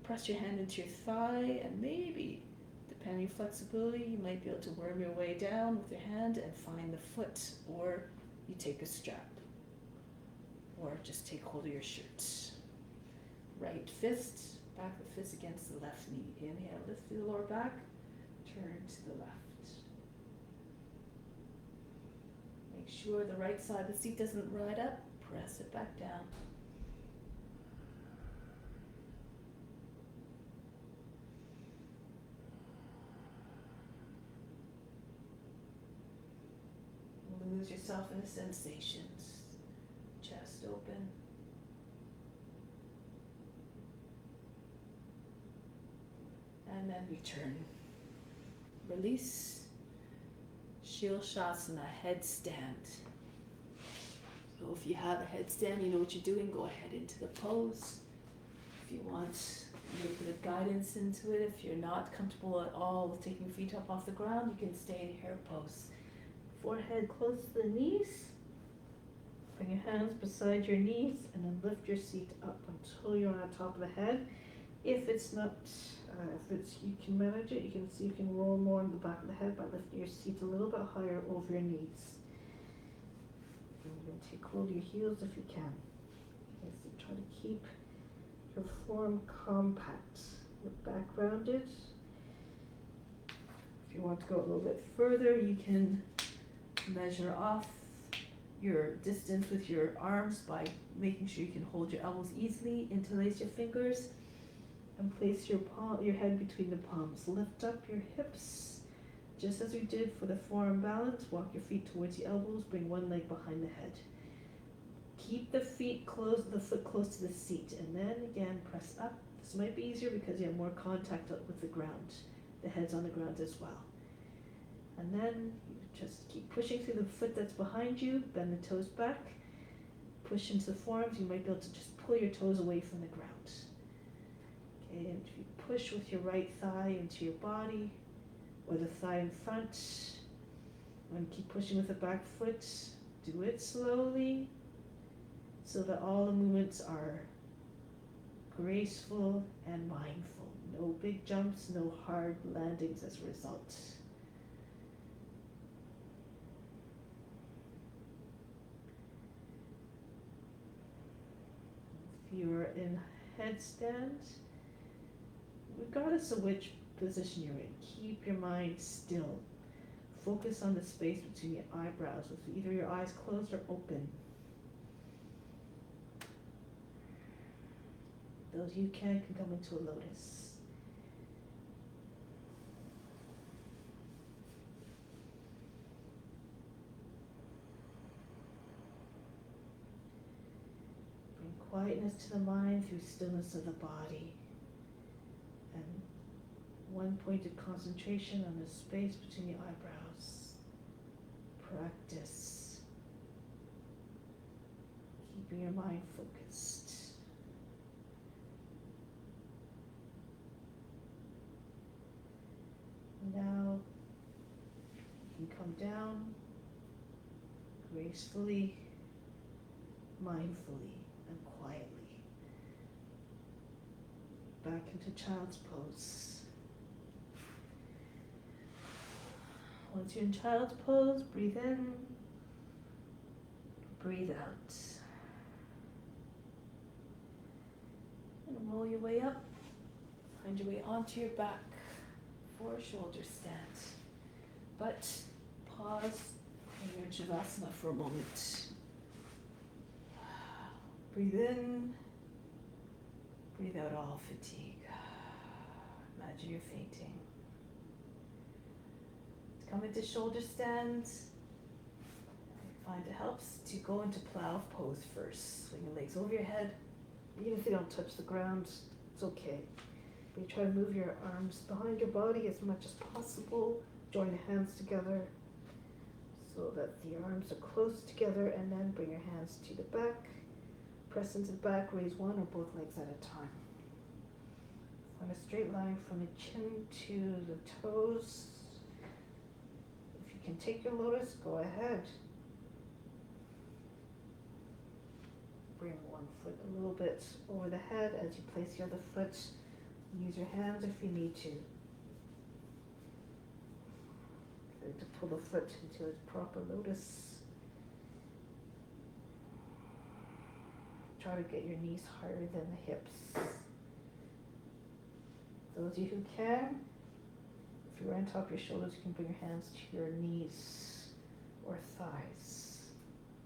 press your hand into your thigh, and maybe, depending on your flexibility, you might be able to worm your way down with your hand and find the foot, or you take a strap, or just take hold of your shirt. Right fist, back of the fist against the left knee. Inhale, lift the lower back, turn to the left. Make sure the right side of the seat doesn't ride up, press it back down. Lose yourself in the sensations. Chest open. And then return. Release. Shilshasana, headstand. So if you have a headstand, you know what you're doing, go ahead into the pose. If you want a little bit of guidance into it, if you're not comfortable at all with taking your feet up off the ground, you can stay in hare pose. Forehead close to the knees. Bring your hands beside your knees and then lift your seat up until you're on top of the head. If it's not, you can manage it, you can see if you can roll more in the back of the head by lifting your seat a little bit higher over your knees. And you're going to take hold of your heels if you can. Okay, so try to keep your form compact, your back rounded. If you want to go a little bit further, you can measure off your distance with your arms by making sure you can hold your elbows easily, interlace your fingers, and place your head between the palms. Lift up your hips, just as we did for the forearm balance. Walk your feet towards the elbows, bring one leg behind the head. Keep the foot close to the seat, and then again press up. This might be easier because you have more contact with the ground. The head's on the ground as well. And then you just keep pushing through the foot that's behind you, bend the toes back, push into the forearms. You might be able to just pull your toes away from the ground. Okay, and if you push with your right thigh into your body, or the thigh in front, and keep pushing with the back foot, do it slowly, so that all the movements are graceful and mindful. No big jumps, no hard landings as a result. If you're in headstand, regardless of which position you're in, keep your mind still. Focus on the space between your eyebrows with either your eyes closed or open. Those you can come into a lotus. Bring quietness to the mind through stillness of the body. And one-pointed concentration on the space between your eyebrows. Practice keeping your mind focused. Now you can come down gracefully, mindfully, and quietly back into child's pose. Once you're in child's pose, breathe in, breathe out. And roll your way up, find your way onto your back for a shoulder stand. But pause in your Javasana for a moment. Breathe in, breathe out all fatigue. Imagine you're fainting. Come into shoulder stands. I find it helps to go into plow pose first. Swing your legs over your head. Even if they don't touch the ground, it's okay. You try to move your arms behind your body as much as possible. Join the hands together so that the arms are close together, and then bring your hands to the back. Press into the back, raise one or both legs at a time. Find a straight line from the chin to the toes. If you can take your lotus, go ahead. Bring one foot a little bit over the head as you place the other foot. Use your hands if you need to. To pull the foot into its proper lotus. Try to get your knees higher than the hips. Those of you who can, if you're on top of your shoulders, you can bring your hands to your knees or thighs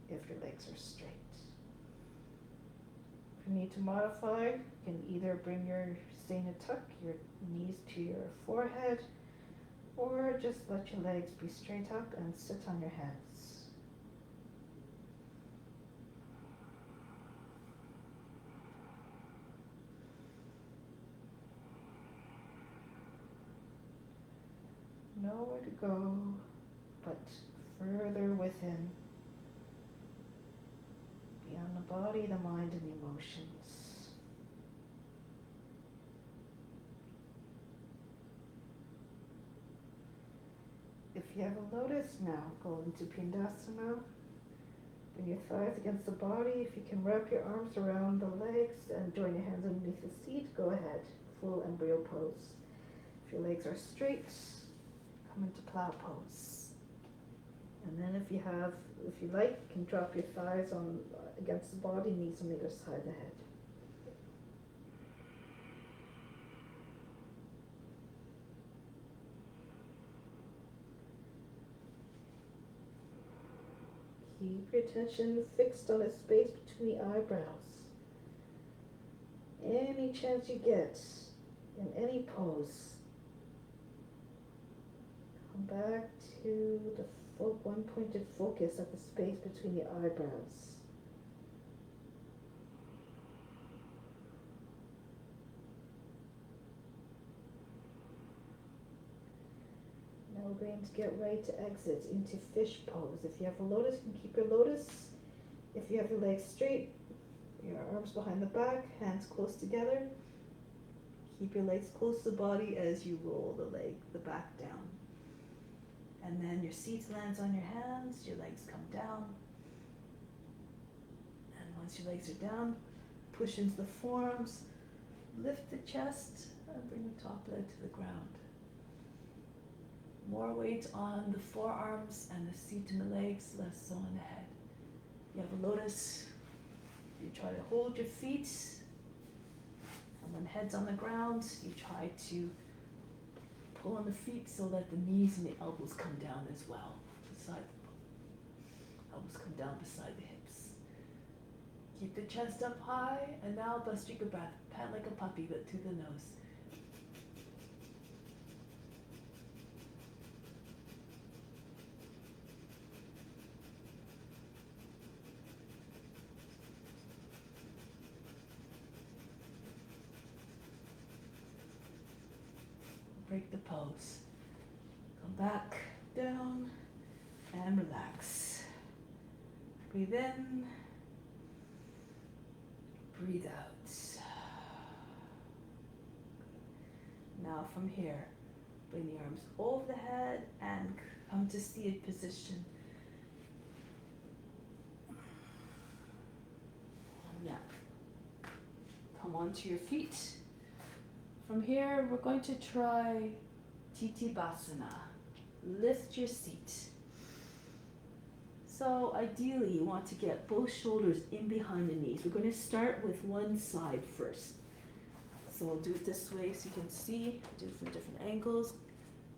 if your legs are straight. If you need to modify, you can either bring stay in a tuck, your knees to your forehead, or just let your legs be straight up and sit on your hands. Nowhere to go but further within, beyond the body, the mind, and the emotions. If you have a lotus, now go into Pindasana. Bring your thighs against the body. If you can wrap your arms around the legs and join your hands underneath the seat, go ahead. Full embryo pose. If your legs are straight, come into plow pose. And then if you like, you can drop your thighs against the body, knees on the other side of the head. Keep your attention fixed on a space between the eyebrows. Any chance you get in any pose, come back to the one pointed focus at the space between the eyebrows. Now we're going to get ready to exit into fish pose. If you have a lotus, you can keep your lotus. If you have your legs straight, your arms behind the back, hands close together. Keep your legs close to the body as you roll the back down. And then your seat lands on your hands, your legs come down. And once your legs are down, push into the forearms, lift the chest, and bring the top leg to the ground. More weight on the forearms and the seat and the legs, less so on the head. You have a lotus, you try to hold your feet, and when head's on the ground, you try to pull on the feet so that the knees and the elbows come down as well. Elbows come down beside the hips. Keep the chest up high, and now bust your breath. Pant like a puppy, but through the nose. Break the pose. Come back down and relax. Breathe in. Breathe out. Now from here, bring the arms over the head and come to seated position. Now, come onto your feet. From here, we're going to try Titibhasana. Lift your seat. So ideally, you want to get both shoulders in behind the knees. We're going to start with one side first. So we'll do it this way so you can see, do it from different angles.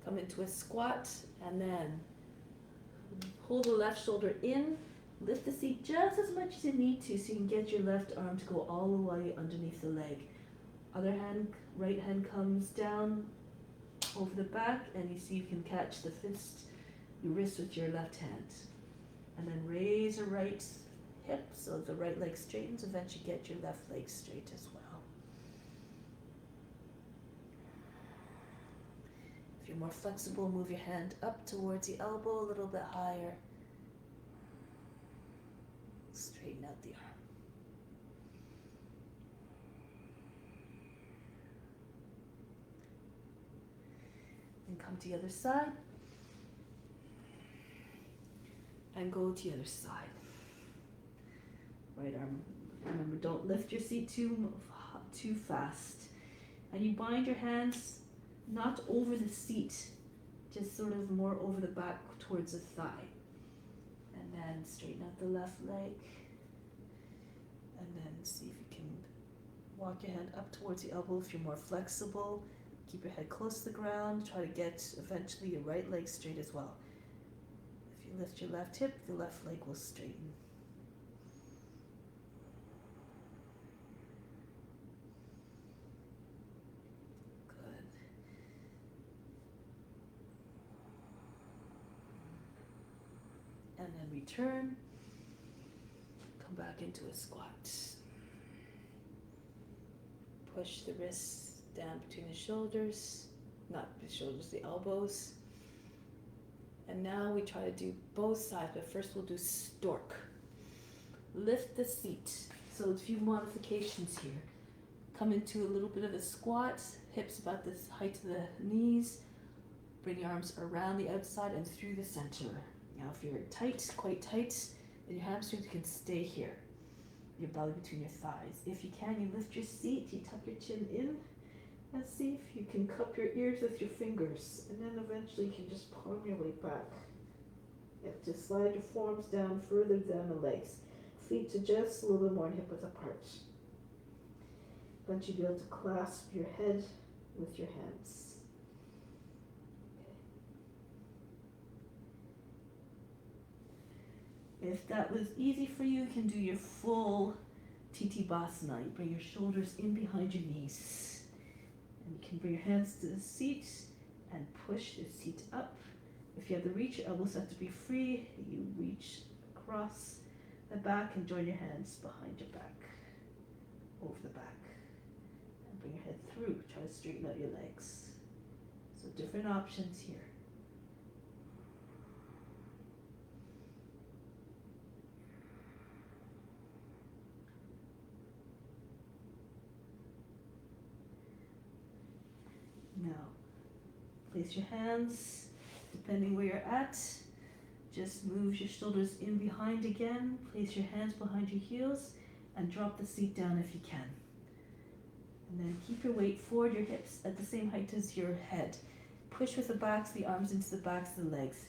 Come into a squat, and then pull the left shoulder in. Lift the seat just as much as you need to so you can get your left arm to go all the way underneath the leg. Other hand, right hand comes down over the back, and you see you can catch the fist, your wrist with your left hand. And then raise your right hip so the right leg straightens. Eventually get your left leg straight as well. If you're more flexible, move your hand up towards the elbow a little bit higher. Straighten out the arm. And come to the other side. And go to the other side. Right arm. Remember, don't lift your seat too fast. And you bind your hands not over the seat, just sort of more over the back towards the thigh. And then straighten out the left leg. And then see if you can walk your hand up towards the elbow if you're more flexible. Keep your head close to the ground. Try to get eventually your right leg straight as well. If you lift your left hip, the left leg will straighten. Good. And then return. Come back into a squat. Push the wrists down between the shoulders, not the shoulders, the elbows. And now we try to do both sides, but first we'll do stork. Lift the seat. So a few modifications here. Come into a little bit of a squat, hips about the height of the knees. Bring your arms around the outside and through the center. Now if you're tight, quite tight, then your hamstrings can stay here. Your belly between your thighs. If you can, you lift your seat, you tuck your chin in, and see if you can cup your ears with your fingers, and then eventually you can just palm your way back. You have to slide your forearms down further down the legs. Feet to just a little bit more hip width apart. Eventually you'll be able to clasp your head with your hands. If that was easy for you, you can do your full Tittibhasana. You bring your shoulders in behind your knees. And you can bring your hands to the seat and push the seat up. If you have the reach, your elbows have to be free. You reach across the back and join your hands behind your back, over the back. And bring your head through. Try to straighten out your legs. So different options here. Now, place your hands, depending where you're at, just move your shoulders in behind again, place your hands behind your heels, and drop the seat down if you can. And then keep your weight forward, your hips at the same height as your head. Push with the backs of the arms into the backs of the legs,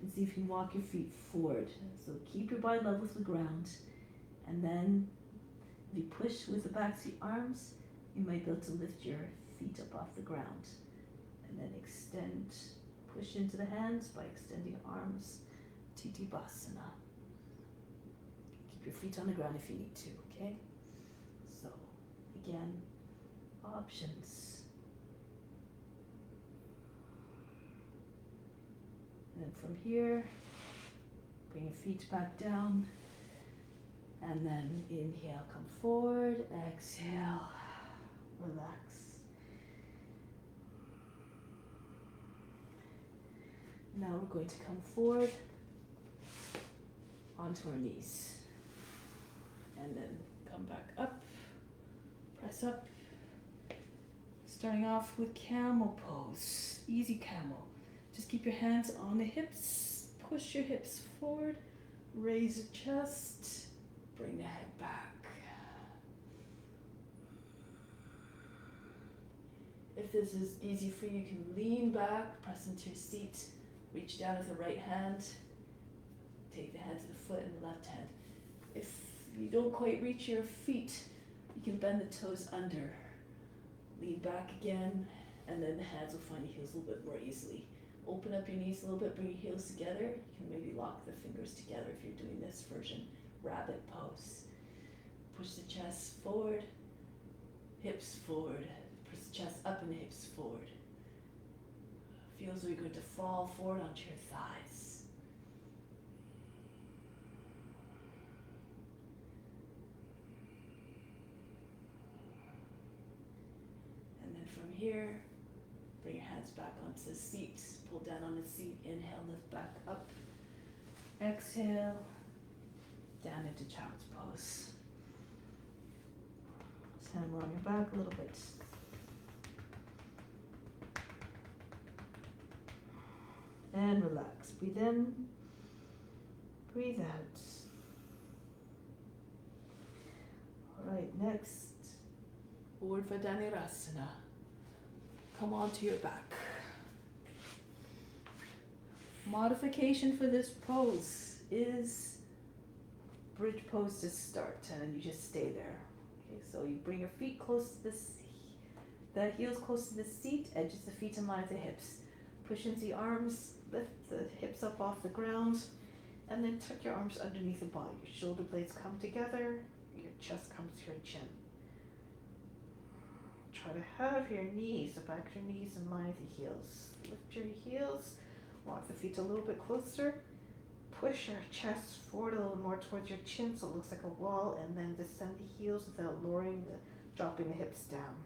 and see if you can walk your feet forward. So keep your body level with the ground, and then if you push with the backs of your arms, you might be able to lift your feet up off the ground, and then extend, push into the hands by extending arms, Tittibhasana. Keep your feet on the ground if you need to, okay? So, again, options. And then from here, bring your feet back down, and then inhale, come forward, exhale, relax. Now we're going to come forward onto our knees, and then come back up, press up, starting off with camel pose, easy camel. Just keep your hands on the hips, push your hips forward, raise your chest, bring the head back. If this is easy for you, you can lean back, press into your seat, reach down with the right hand, take the hand to the foot and the left hand. If you don't quite reach your feet, you can bend the toes under, lean back again, and then the hands will find the heels a little bit more easily. open up your knees a little bit, bring your heels together. You can maybe lock the fingers together if you're doing this version, rabbit pose. Push the chest forward, hips forward. Push the chest up and the hips forward. Feels like you're going to fall forward onto your thighs. And then from here, bring your hands back onto the seat. Pull down on the seat. Inhale, lift back up. Exhale, down into child's pose. Stand more on your back a little bit. And relax. Breathe in, breathe out. All right, next, Urdhva Dhanurasana. Come onto your back. Modification for this pose is bridge pose to start, and then you just stay there. Okay, so you bring your feet close to the heels close to the seat, edges the feet in line with the hips. Push into the arms, lift the hips up off the ground, and then tuck your arms underneath the body. Your shoulder blades come together, your chest comes to your chin. Try to have your knees, the back of your knees in line with the heels. Lift your heels, walk the feet a little bit closer. Push your chest forward a little more towards your chin so it looks like a wall, and then descend the heels without dropping the hips down.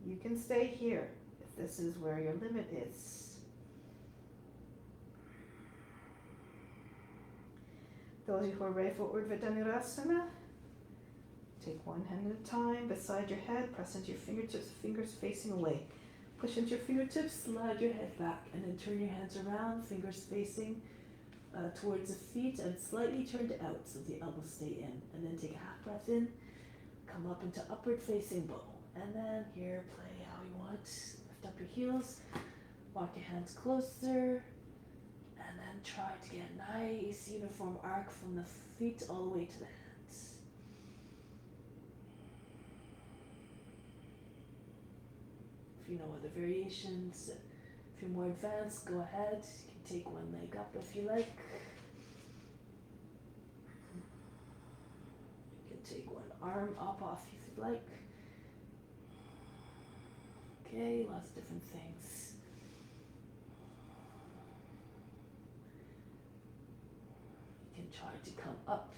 You can stay here if this is where your limit is. Those of you who are ready for Urdhva Dhanurasana, take one hand at a time beside your head, press into your fingertips, fingers facing away. Push into your fingertips, slide your head back, and then turn your hands around, fingers facing towards the feet and slightly turned out so the elbows stay in. And then take a half breath in, come up into upward facing bow. And then here, play how you want. Lift up your heels, walk your hands closer, and then try to get a nice uniform arc from the feet all the way to the hands. If you know other variations, if you're more advanced, go ahead. You can take one leg up if you like. You can take one arm up off if you'd like. Okay, lots of different things. You can try to come up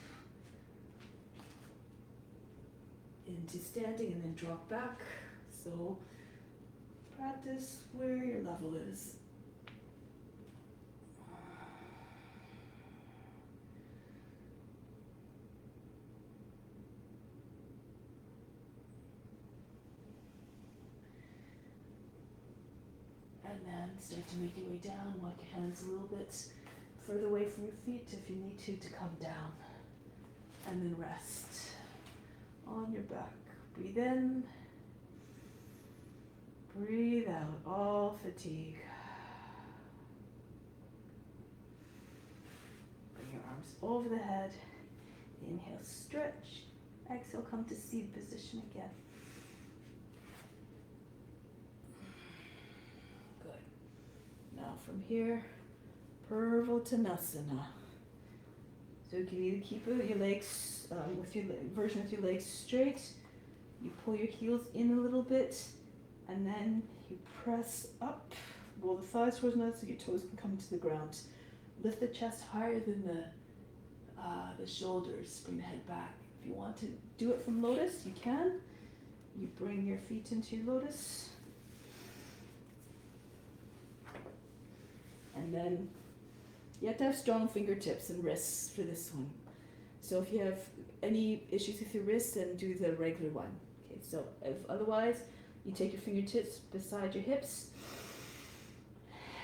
into standing and then drop back. So practice where your level is. And then start to make your way down. Walk your hands a little bit further away from your feet if you need to come down. And then rest on your back. Breathe in. Breathe out all fatigue. Bring your arms over the head. Inhale, stretch. Exhale, come to seated position again. Good. Now from here, Purvottanasana. So you can either keep your legs, with your version with your legs straight. You pull your heels in a little bit. And then you press up, roll the thighs towards the so your toes can come to the ground. Lift the chest higher than the shoulders. Bring the head back. If you want to do it from lotus, you can. You bring your feet into your lotus. And then you have to have strong fingertips and wrists for this one. So if you have any issues with your wrists, then do the regular one. Okay, so if otherwise, you take your fingertips beside your hips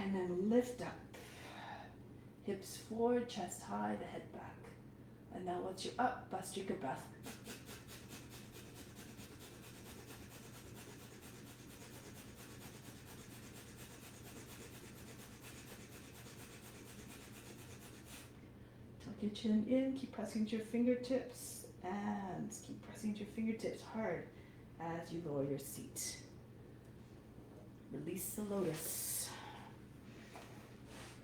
and then lift up. Hips forward, chest high, the head back. And now once you're up, bust your good breath. Tuck your chin in, keep pressing into your fingertips and keep pressing into your fingertips hard as you lower your seat. Release the lotus.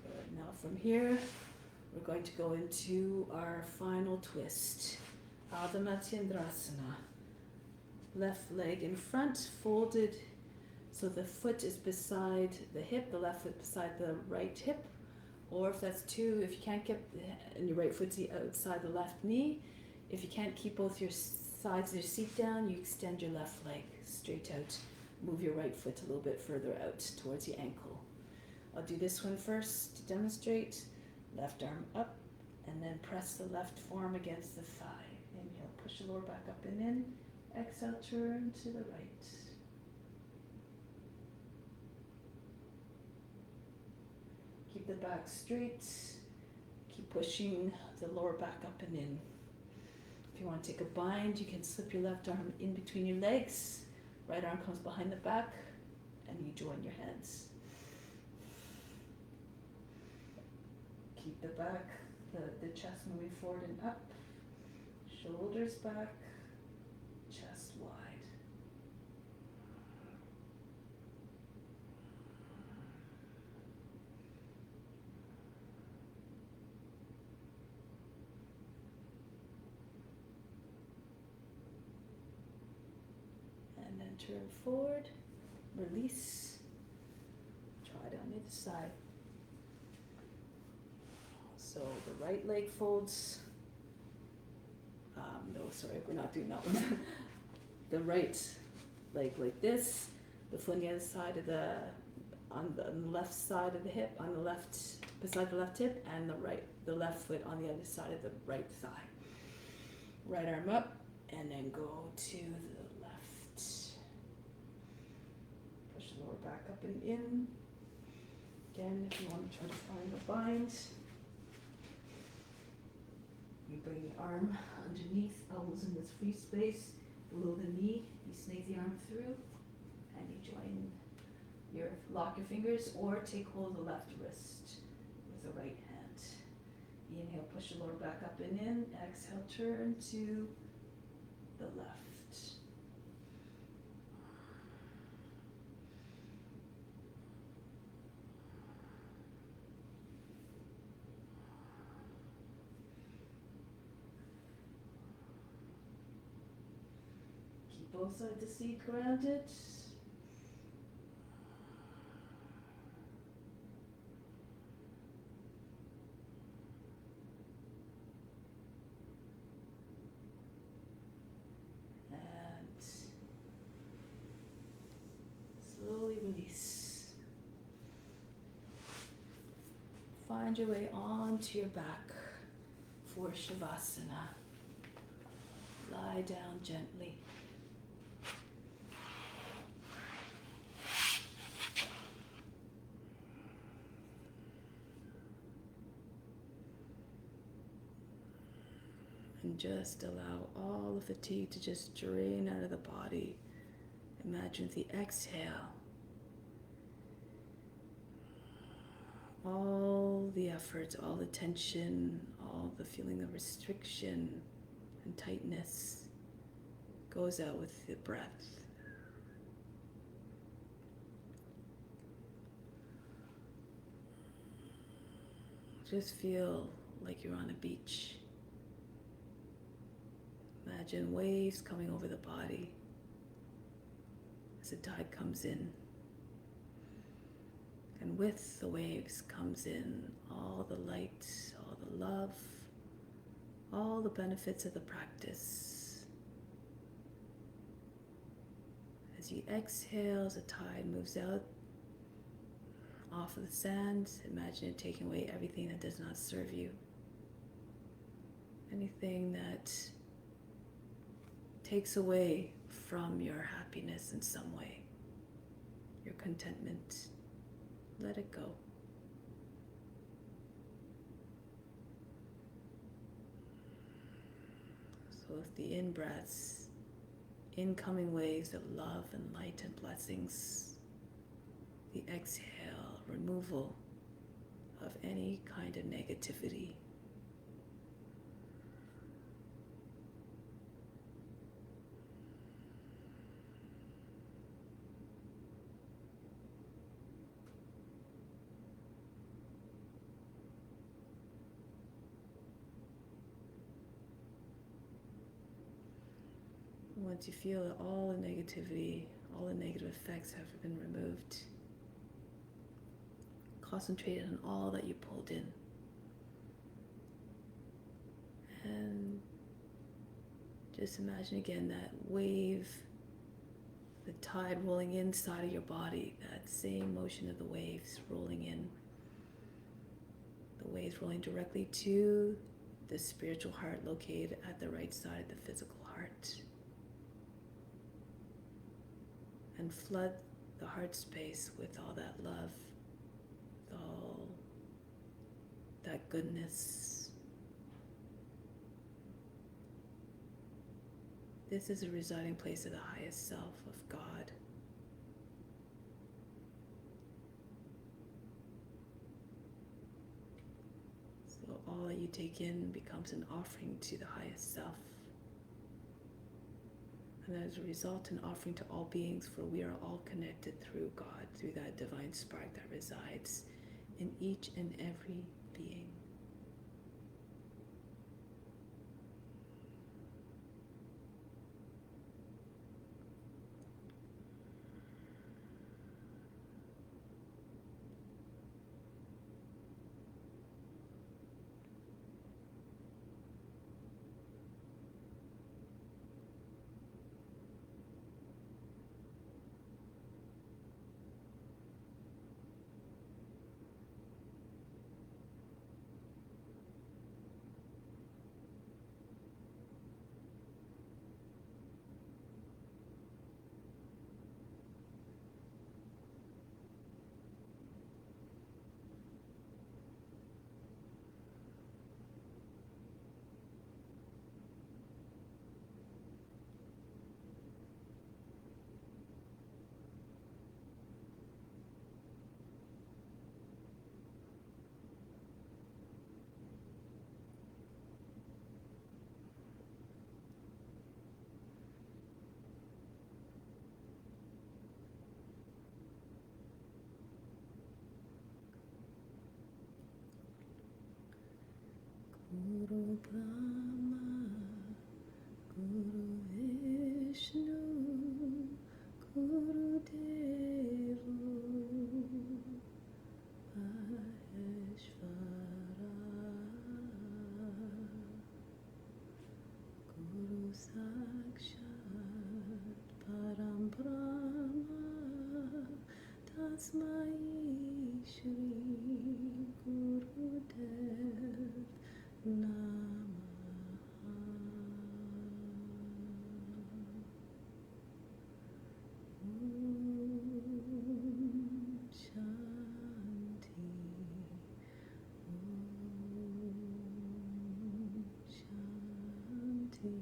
Good. Now from here, we're going to go into our final twist. Ardha Matsyendrasana. Left leg in front, folded so the foot is beside the hip, the left foot beside the right hip. Or if that's two, if you can't get and your right foot's outside the left knee, if you can't keep both your sides of your seat down, you extend your left leg straight out. Move your right foot a little bit further out towards the ankle. I'll do this one first to demonstrate. Left arm up, and then press the left forearm against the thigh. Inhale, push the lower back up and in. Exhale, turn to the right. Keep the back straight. Keep pushing the lower back up and in. If you want to take a bind, you can slip your left arm in between your legs. Right arm comes behind the back, and you join your hands. Keep the back, the chest moving forward and up. Shoulders back, chest wide. And then turn forward, release. Try it on the other side. So the right leg folds. No, sorry, we're not doing that one. The right leg like this, the foot on the other side of on the left side of the hip, on the left, beside the left hip, and the left foot on the other side of the right thigh. Right arm up, and then go to the left. Push the lower back up and in. Again, if you want to try to find a bind, you bring the arm underneath, elbows in this free space, below the knee. You snake the arm through, and you lock your fingers, or take hold of the left wrist with the right hand. Inhale, push the lower back up and in. Exhale, turn to the left. Both sides of the seat grounded. And slowly release. Find your way onto your back for Shavasana. Lie down gently. And just allow all the fatigue to just drain out of the body. Imagine with the exhale, all the effort, all the tension, all the feeling of restriction and tightness goes out with the breath. Just feel like you're on a beach. Imagine waves coming over the body as the tide comes in. And with the waves comes in all the light, all the love, all the benefits of the practice. As you exhale, as the tide moves out off of the sand, imagine it taking away everything that does not serve you. Anything that takes away from your happiness in some way, your contentment. Let it go. So with the in-breaths, incoming waves of love and light and blessings, the exhale, removal of any kind of negativity. once you feel that all the negativity, all the negative effects have been removed, concentrate on all that you pulled in. And just imagine again that wave, the tide rolling inside of your body, that same motion of the waves rolling in. The waves rolling directly to the spiritual heart located at the right side of the physical heart. And flood the heart space with all that love, with all that goodness. This is a residing place of the highest self, of God. So all that you take in becomes an offering to the highest self. And as a result, an offering to all beings, for we are all connected through God, through that divine spark that resides in each and every being. Guru Brahma, Guru Vishnu, Guru Devo Maheshvara, Guru Sakshat Param Brahma, Tasmai Shri Guru Dev Namaha. Om Shanti. Om Shanti.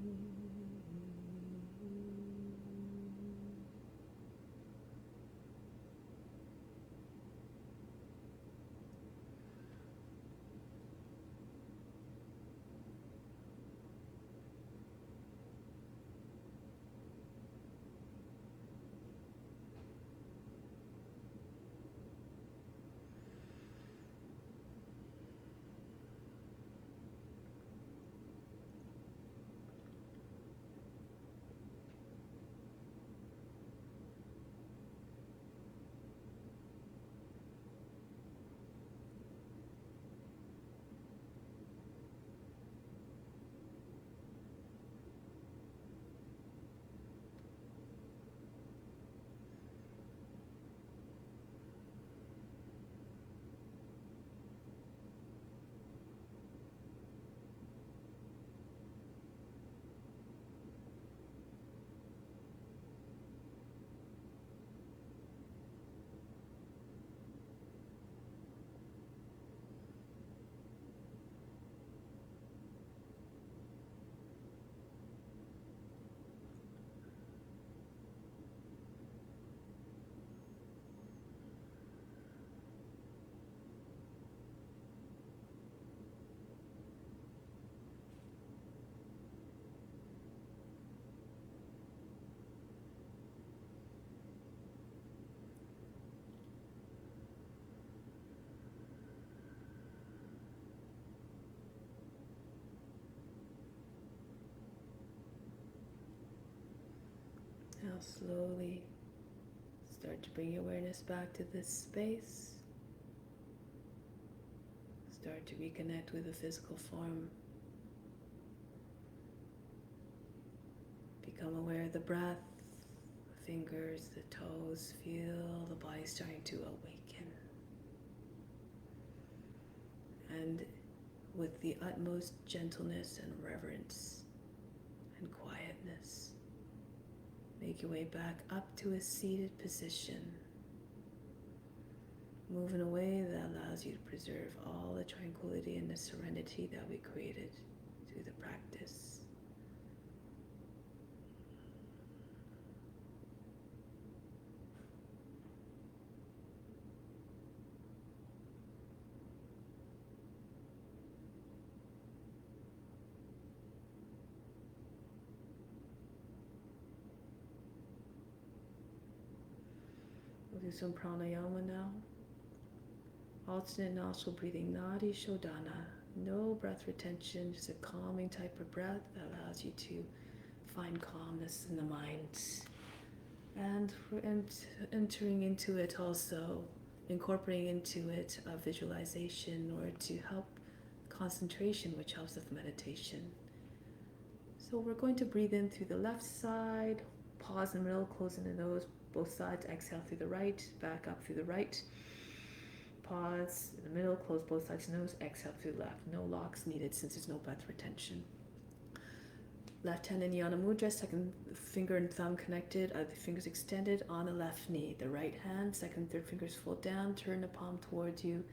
Now slowly start to bring your awareness back to this space. Start to reconnect with the physical form. Become aware of the breath, the fingers, the toes. Feel the body starting to awaken. And with the utmost gentleness and reverence and quietness, make your way back up to a seated position. Move in a way that allows you to preserve all the tranquility and the serenity that we created through the practice. We'll do some pranayama now. Alternate nostril breathing, nadi shodhana. No breath retention, just a calming type of breath that allows you to find calmness in the mind. And we're entering into it also, incorporating into it a visualization in order to help concentration, which helps with meditation. So we're going to breathe in through the left side, pause in the middle, closing the nose, both sides, exhale through the right, back up through the right. Pause in the middle, close both sides of the nose, exhale through the left. No locks needed since there's no breath retention. Left hand in Yana Mudra, second finger and thumb connected, other fingers extended on the left knee. The right hand, second and third fingers fold down, turn the palm towards you.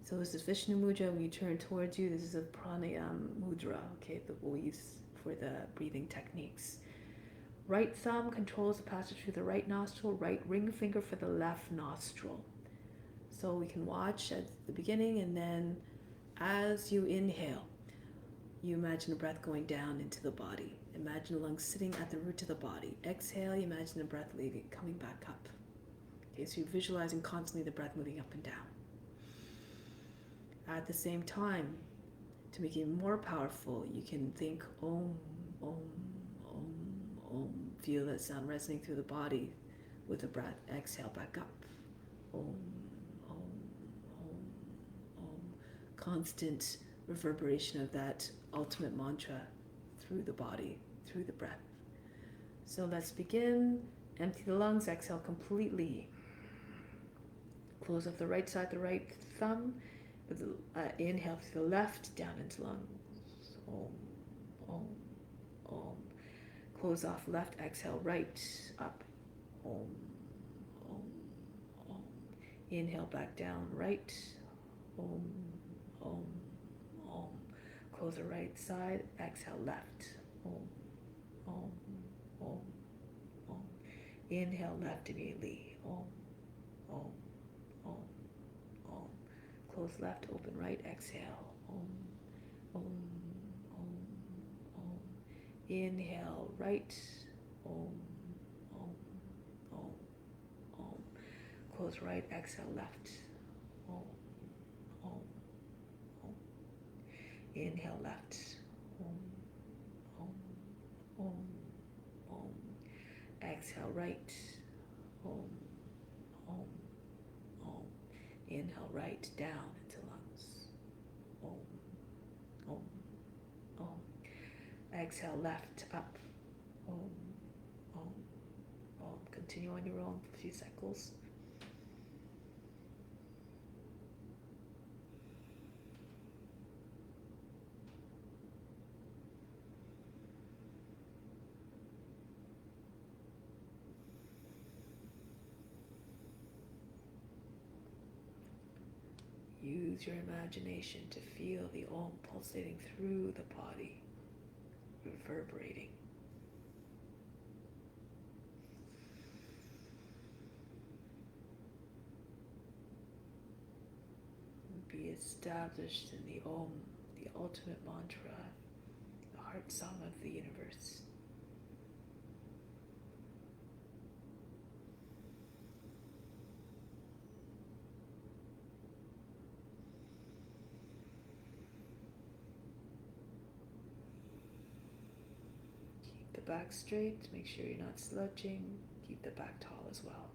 So this is Vishnu Mudra. When you turn towards you, this is a Pranayama Mudra, okay, that we'll use for the breathing techniques. Right thumb controls the passage through the right nostril, right ring finger for the left nostril. So we can watch at the beginning, and then as you inhale, you imagine the breath going down into the body. Imagine the lungs sitting at the root of the body. Exhale, you imagine the breath leaving, coming back up. Okay, so you're visualizing constantly the breath moving up and down. At the same time, to make it more powerful, you can think Om, Om, Om, Om. Feel that sound resonating through the body with the breath. Exhale back up. Om, Om, Om, Om. Constant reverberation of that ultimate mantra through the body, through the breath. So let's begin. Empty the lungs, exhale completely. Close up the right side, the right thumb. Inhale through the left, down into lungs. Om, Om, Om. Close off left, exhale right, up. Om, Om, Om. Inhale back down, right. Om, Om, Om. Close the right side, exhale left. Om, Om, Om, Om. Inhale left immediately. Om, Om, Om, Om. Close left, open right, exhale. Om, Om, Om, Om. Inhale right. Om, Om, Om, Om. Close right, exhale left. Om, Om, Om. Inhale left. Om, Om, Om, Om. Exhale right. Om, Om, Om. Inhale right, down into lungs. Om, Om, Om. Exhale left, up. Om, Om, Om. Continue on your own for a few cycles. Use your imagination to feel the Om pulsating through the body, reverberating. Be established in the Om, the ultimate mantra, the heart song of the universe. the back straight. Make sure you're not slouching. Keep the back tall as well.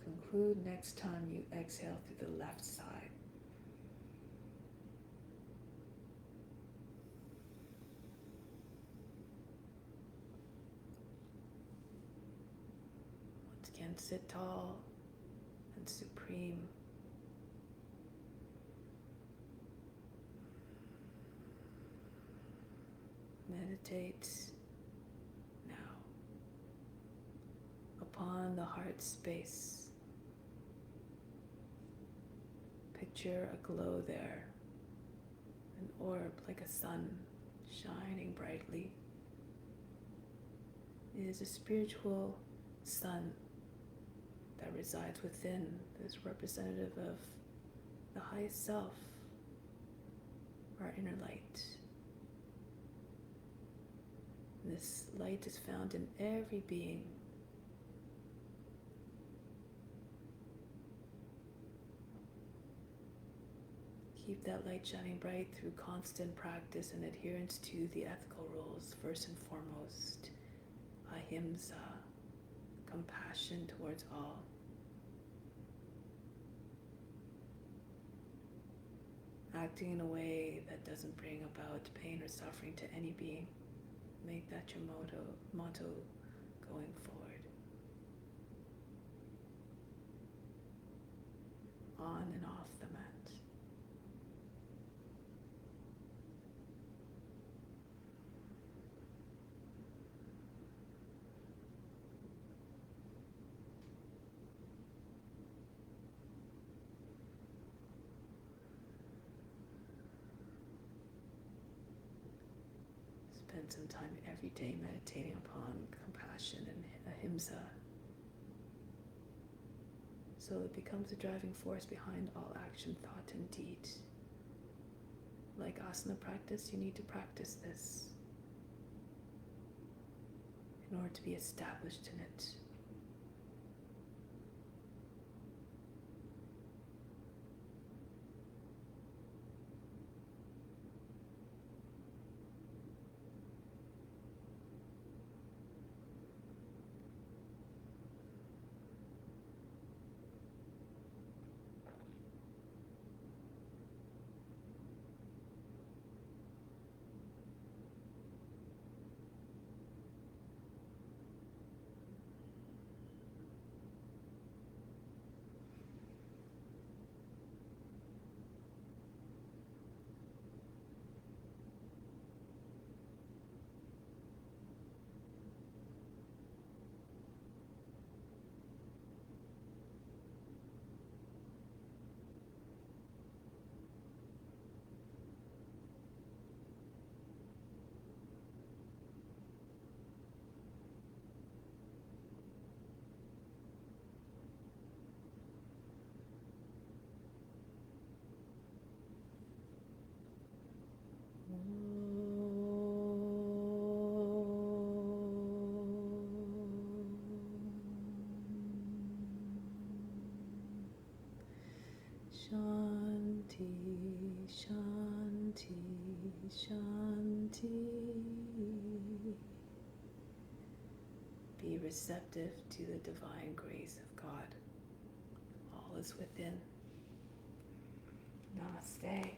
Conclude next time you exhale through the left side. Once again, sit tall and supreme. Meditate now upon the heart space. Picture a glow there, an orb like a sun shining brightly. It is a spiritual sun that resides within, that is representative of the highest self, our inner light. This light is found in every being. Keep that light shining bright through constant practice and adherence to the ethical rules. First and foremost, ahimsa, compassion towards all. Acting in a way that doesn't bring about pain or suffering to any being. Make that your motto going forward. On and off the mat. Spend some time every day meditating upon compassion and ahimsa, so it becomes a driving force behind all action, thought, and deed. Like asana practice, you need to practice this in order to be established in it. Shanti, Shanti, Shanti. Be receptive to the divine grace of God. All is within. Namaste.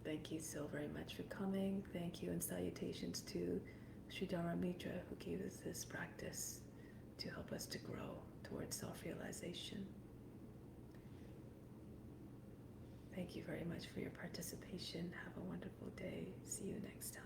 Thank you so very much for coming. Thank you and salutations to Sri Dharma Mitra, who gave us this practice to help us to grow towards self-realization. Thank you very much for your participation. Have a wonderful day. See you next time.